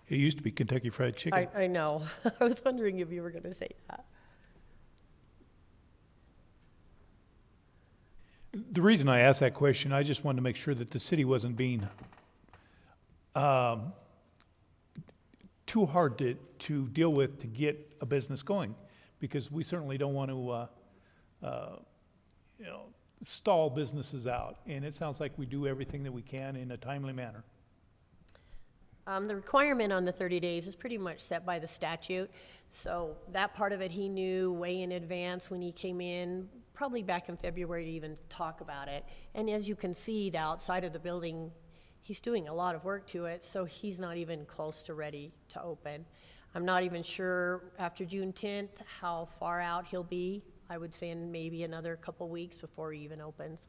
It used to be Kentucky Fried Chicken. I know. I was wondering if you were going to say that. The reason I asked that question, I just wanted to make sure that the city wasn't being too hard to deal with to get a business going, because we certainly don't want to stall businesses out. And it sounds like we do everything that we can in a timely manner. The requirement on the 30 days is pretty much set by the statute. So that part of it he knew way in advance when he came in, probably back in February to even talk about it. And as you can see, the outside of the building, he's doing a lot of work to it, so he's not even close to ready to open. I'm not even sure after June 10th how far out he'll be. I would say in maybe another couple weeks before he even opens.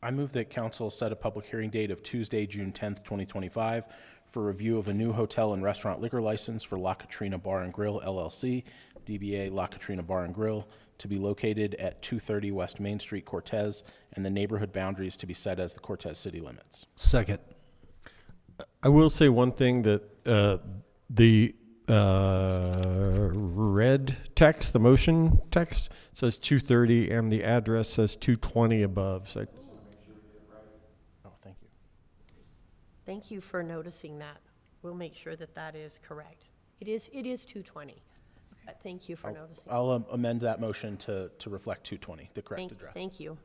I move that council set a public hearing date of Tuesday, June 10th, 2025 for review of a new hotel and restaurant liquor license for La Katrina Bar and Grill, LLC, DBA La Katrina Bar and Grill, to be located at 230 West Main Street, Cortez, and the neighborhood boundaries to be set as the Cortez city limits. Second. I will say one thing, that the red text, the motion text, says 230 and the address says 220 above. So Oh, thank you. Thank you for noticing that. We'll make sure that that is correct. It is 220. But thank you for noticing. I'll amend that motion to reflect 220, the correct address. Thank you.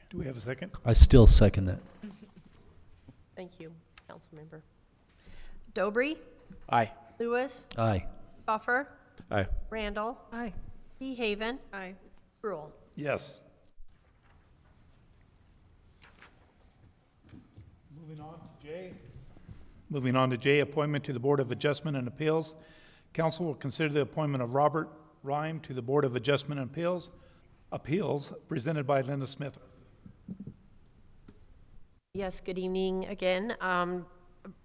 Do we have a second? I still second that. Thank you, Councilmember. Dobry? Aye. Lewis? Aye. Buffer? Aye. Randall? Aye. Haven? Aye. Brule? Yes. Moving on to J, appointment to the Board of Adjustment and Appeals. Council will consider the appointment of Robert Rhyme to the Board of Adjustment and Appeals, presented by Linda Smith. Yes, good evening again.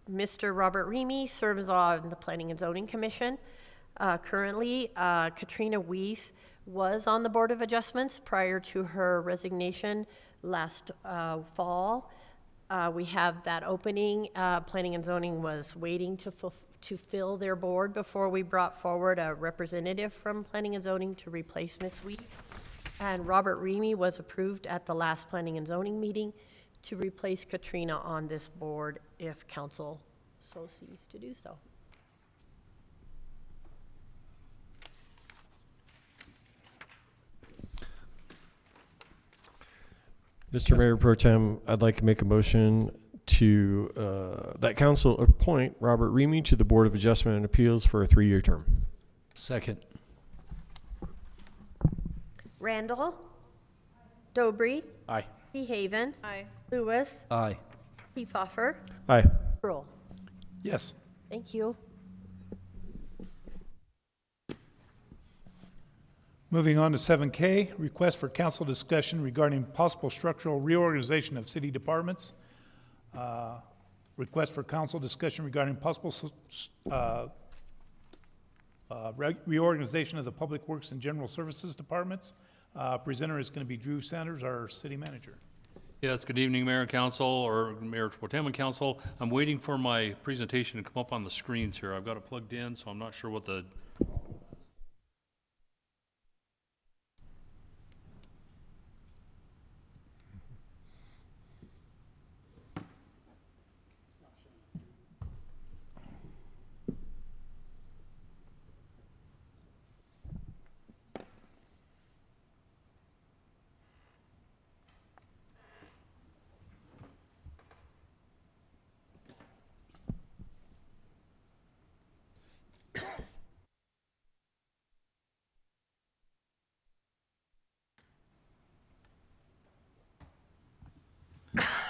Mr. Robert Remy serves on the Planning and Zoning Commission. Currently, Katrina Weiss was on the Board of Adjustments prior to her resignation last fall. We have that opening. Planning and Zoning was waiting to fill their board before we brought forward a representative from Planning and Zoning to replace Ms. Weiss. And Robert Remy was approved at the last Planning and Zoning meeting to replace Katrina on this board if council so sees to do so. Mr. Mayor Pro Tem, I'd like to make a motion to that council appoint Robert Remy to the Board of Adjustment and Appeals for a 3-year term. Second. Randall? Dobry? Aye. Haven? Aye. Lewis? Aye. Pfeffer? Aye. Brule? Yes. Thank you. Moving on to 7K, request for council discussion regarding possible structural reorganization of city departments. Request for council discussion regarding possible reorganization of the Public Works and General Services departments. Presenter is going to be Drew Sanders, our city manager. Yes, good evening, Mayor and Council, or Mayor Pro Tem and Council. I'm waiting for my presentation to come up on the screens here. I've got it plugged in, so I'm not sure what the...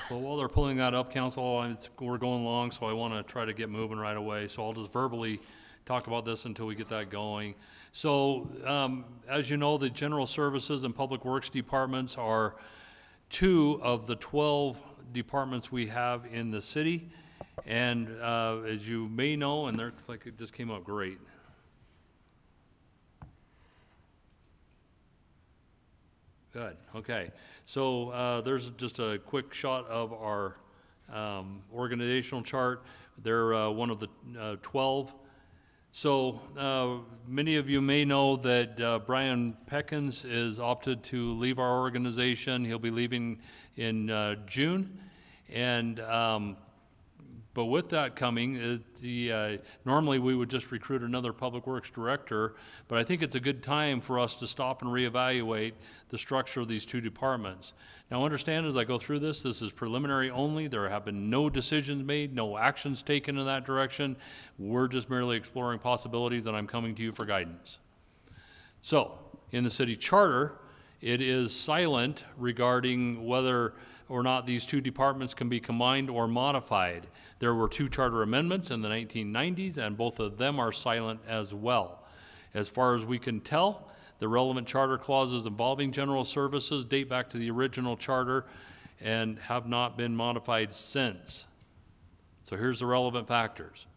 Well, while they're pulling that up, Council, we're going along, so I want to try to get moving right away. So I'll just verbally talk about this until we get that going. So, as you know, the General Services and Public Works departments are 2 of the 12 departments we have in the city. And as you may know, and they're like, it just came out great. Good, okay. So there's just a quick shot of our organizational chart. They're one of the 12. So many of you may know that Brian Peckins is opted to leave our organization. He'll be leaving in June. And but with that coming, normally we would just recruit another Public Works director, but I think it's a good time for us to stop and reevaluate the structure of these two departments. Now understand, as I go through this is preliminary only. There have been no decisions made, no actions taken in that direction. We're just merely exploring possibilities, and I'm coming to you for guidance. So, in the city charter, it is silent regarding whether or not these two departments can be combined or modified. There were two charter amendments in the 1990s, and both of them are silent as well. As far as we can tell, the relevant charter clauses involving general services date back to the original charter and have not been modified since. So here's the relevant factors.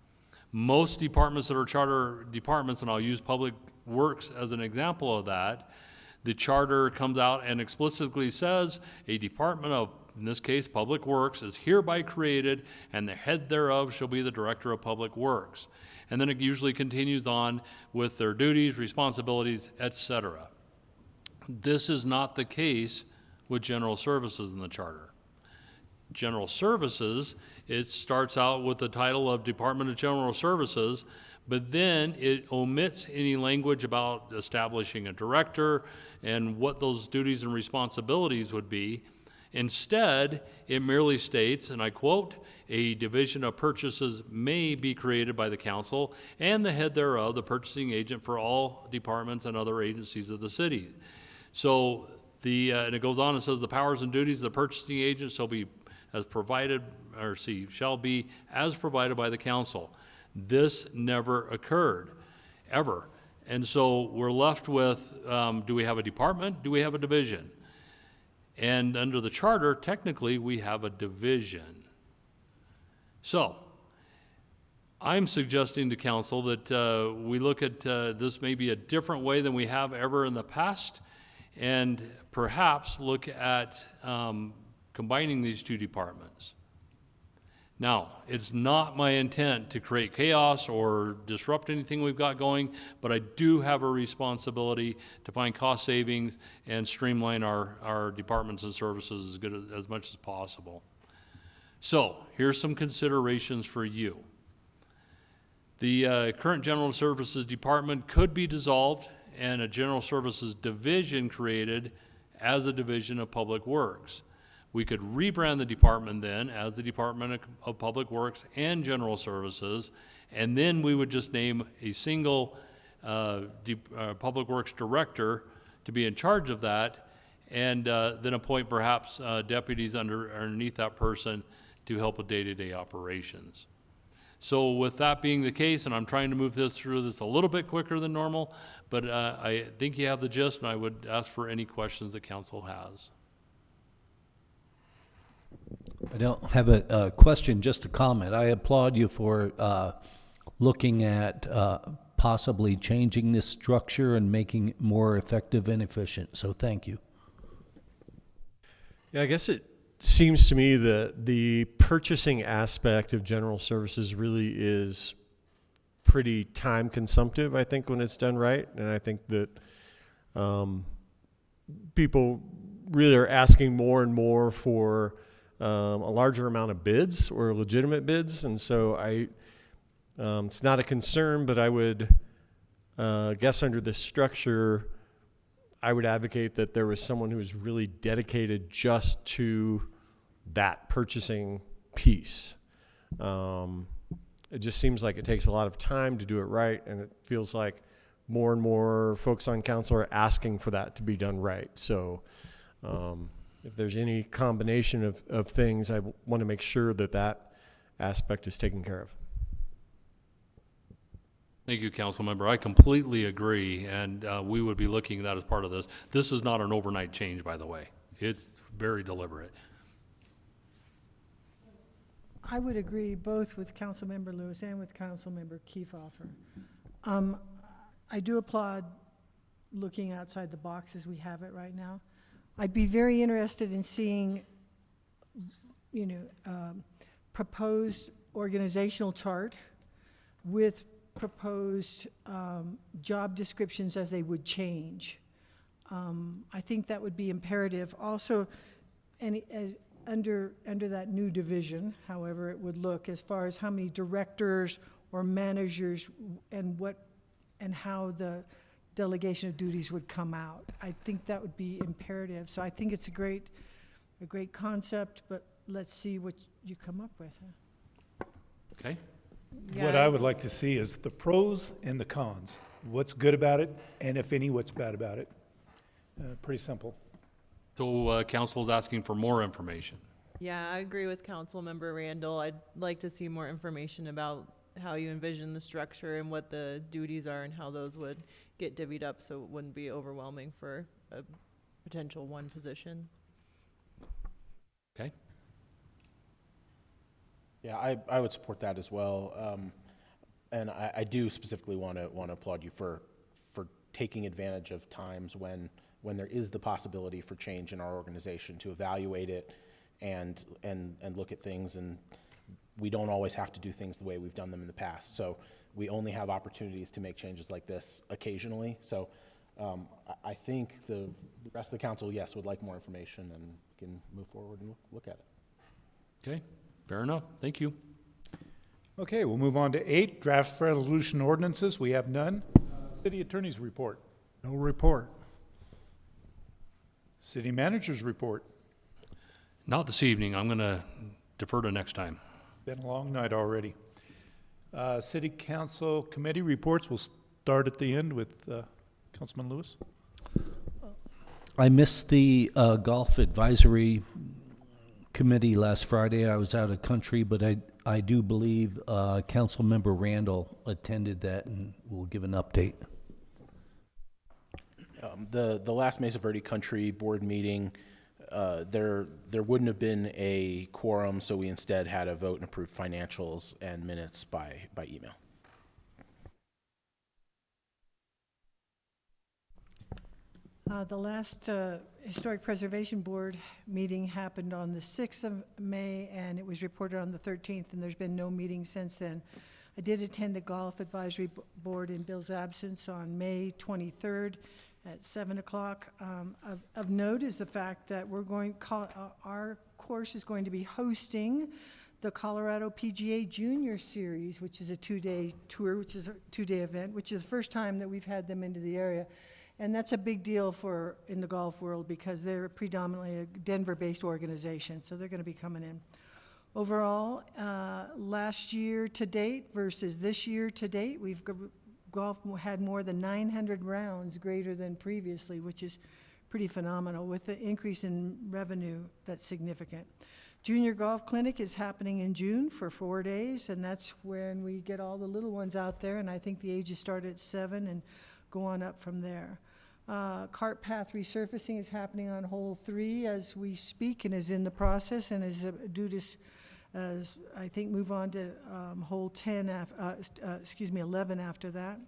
Most departments that are charter departments, and I'll use Public Works as an example of that, the charter comes out and explicitly says a department of, in this case, Public Works, is hereby created, and the head thereof shall be the Director of Public Works. And then it usually continues on with their duties, responsibilities, etc. This is not the case with General Services in the charter. General Services, it starts out with the title of Department of General Services, but then it omits any language about establishing a director and what those duties and responsibilities would be. Instead, it merely states, and I quote, "A division of purchases may be created by the council and the head thereof, the purchasing agent for all departments and other agencies of the city." So and it goes on and says, "The powers and duties of the purchasing agent shall be as provided, shall be as provided by the council." This never occurred, ever. And so we're left with, do we have a department? Do we have a division? And under the charter, technically, we have a division. So I'm suggesting to council that we look at this maybe a different way than we have ever in the past, and perhaps look at combining these two departments. Now, it's not my intent to create chaos or disrupt anything we've got going, but I do have a responsibility to find cost savings and streamline our departments and services as much as possible. So, here's some considerations for you. The current General Services Department could be dissolved and a General Services Division created as a division of Public Works. We could rebrand the department then as the Department of Public Works and General Services, and then we would just name a single Public Works Director to be in charge of that, and then appoint perhaps deputies underneath that person to help with day-to-day operations. So with that being the case, and I'm trying to move through this a little bit quicker than normal, but I think you have the gist, and I would ask for any questions the council has. I don't have a question, just a comment. I applaud you for looking at possibly changing this structure and making it more effective and efficient, so thank you. Yeah, I guess it seems to me that the purchasing aspect of general services really is pretty time consumptive, I think, when it's done right. And I think that people really are asking more and more for a larger amount of bids or legitimate bids. And so it's not a concern, but I would guess under this structure, I would advocate that there was someone who was really dedicated just to that purchasing piece. It just seems like it takes a lot of time to do it right, and it feels like more and more folks on council are asking for that to be done right. So if there's any combination of things, I want to make sure that that aspect is taken care of. Thank you, Councilmember. I completely agree, and we would be looking at that as part of this. This is not an overnight change, by the way. It's very deliberate. I would agree both with Councilmember Lewis and with Councilmember Kefauver. I do applaud looking outside the box as we have it right now. I'd be very interested in seeing, proposed organizational chart with proposed job descriptions as they would change. I think that would be imperative. Also, under that new division, however it would look, as far as how many directors or managers and how the delegation of duties would come out. I think that would be imperative. So I think it's a great concept, but let's see what you come up with. Okay? What I would like to see is the pros and the cons. What's good about it, and if any, what's bad about it. Pretty simple. So council is asking for more information. Yeah, I agree with Councilmember Randall. I'd like to see more information about how you envision the structure and what the duties are and how those would get divvied up so it wouldn't be overwhelming for a potential one position. Okay? Yeah, I would support that as well. And I do specifically want to applaud you for taking advantage of times when there is the possibility for change in our organization, to evaluate it and look at things. And we don't always have to do things the way we've done them in the past. So we only have opportunities to make changes like this occasionally. So I think the rest of the council, yes, would like more information and can move forward and look at it. Okay, fair enough. Thank you. Okay, we'll move on to 8, draft resolution ordinances. We have none. City Attorney's report. No report. City Manager's report. Not this evening. I'm going to defer to next time. Been a long night already. City Council Committee reports. We'll start at the end with Councilman Lewis. I missed the Golf Advisory Committee last Friday. I was out of country, but I do believe Councilmember Randall attended that and will give an update. The last Mesa Verde Country Board meeting, there wouldn't have been a quorum, so we instead had a vote and approved financials and minutes by email. The last Historic Preservation Board meeting happened on the 6th of May, and it was reported on the 13th, and there's been no meeting since then. I did attend the Golf Advisory Board in Bill's absence on May 23rd at 7 o'clock. Of note is the fact that our course is going to be hosting the Colorado PGA Junior Series, which is a 2-day tour, which is a 2-day event, which is the first time that we've had them into the area. And that's a big deal in the golf world because they're predominantly a Denver-based organization, so they're going to be coming in. Overall, last year to date versus this year to date, golf had more than 900 rounds greater than previously, which is pretty phenomenal. With the increase in revenue, that's significant. Junior Golf Clinic is happening in June for 4 days, and that's when we get all the little ones out there, and I think the ages start at 7 and go on up from there. Cart path resurfacing is happening on hole 3 as we speak and is in the process and is due to, I think, move on to hole 11 after that.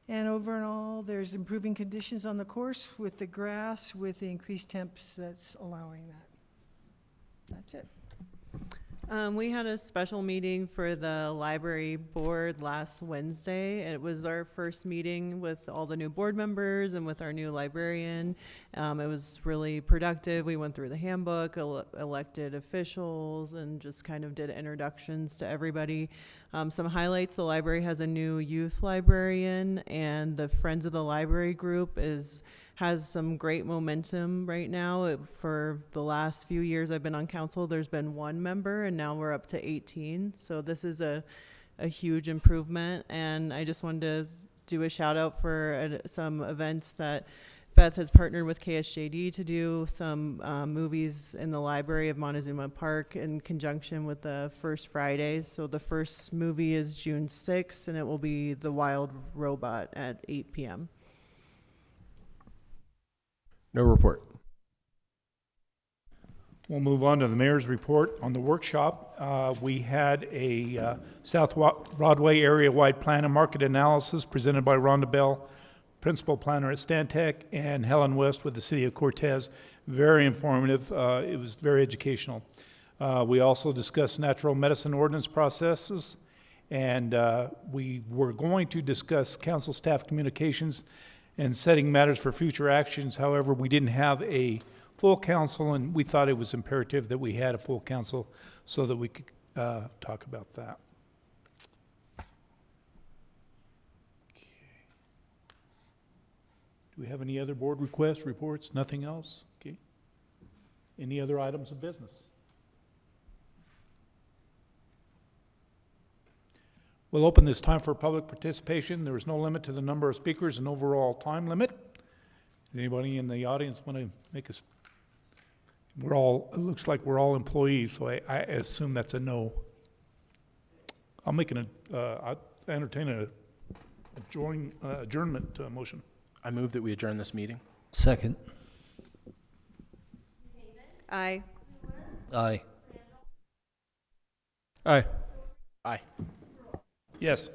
And overall, there's improving conditions on the course with the grass, with the increased temps that's allowing that. That's it. We had a special meeting for the library board last Wednesday. It was our first meeting with all the new board members and with our new librarian. It was really productive. We went through the handbook, elected officials, and just kind of did introductions to everybody. Some highlights: the library has a new youth librarian, and the Friends of the Library group has some great momentum right now. For the last few years I've been on council, there's been 1 member, and now we're up to 18. So this is a huge improvement, and I just wanted to do a shout out for some events that Beth has partnered with KSJD to do some movies in the library of Montezuma Park in conjunction with the First Fridays. So the first movie is June 6th, and it will be The Wild Robot at 8 p.m. No report. We'll move on to the mayor's report on the workshop. We had a South Broadway area-wide plan and market analysis presented by Rhonda Bell, principal planner at Stantec, and Helen West with the City of Cortez. Very informative. It was very educational. We also discussed natural medicine ordinance processes, and we were going to discuss council staff communications and setting matters for future actions. However, we didn't have a full council, and we thought it was imperative that we had a full council so that we could talk about that. Do we have any other board requests, reports? Nothing else? Okay. Any other items of business? We'll open this time for public participation. There is no limit to the number of speakers and overall time limit. Does anybody in the audience want to make us? We're all, it looks like we're all employees, so I assume that's a no. I'll make I'll entertain a adjournment motion. I move that we adjourn this meeting. Second. Aye. Aye. Aye. Aye. Yes.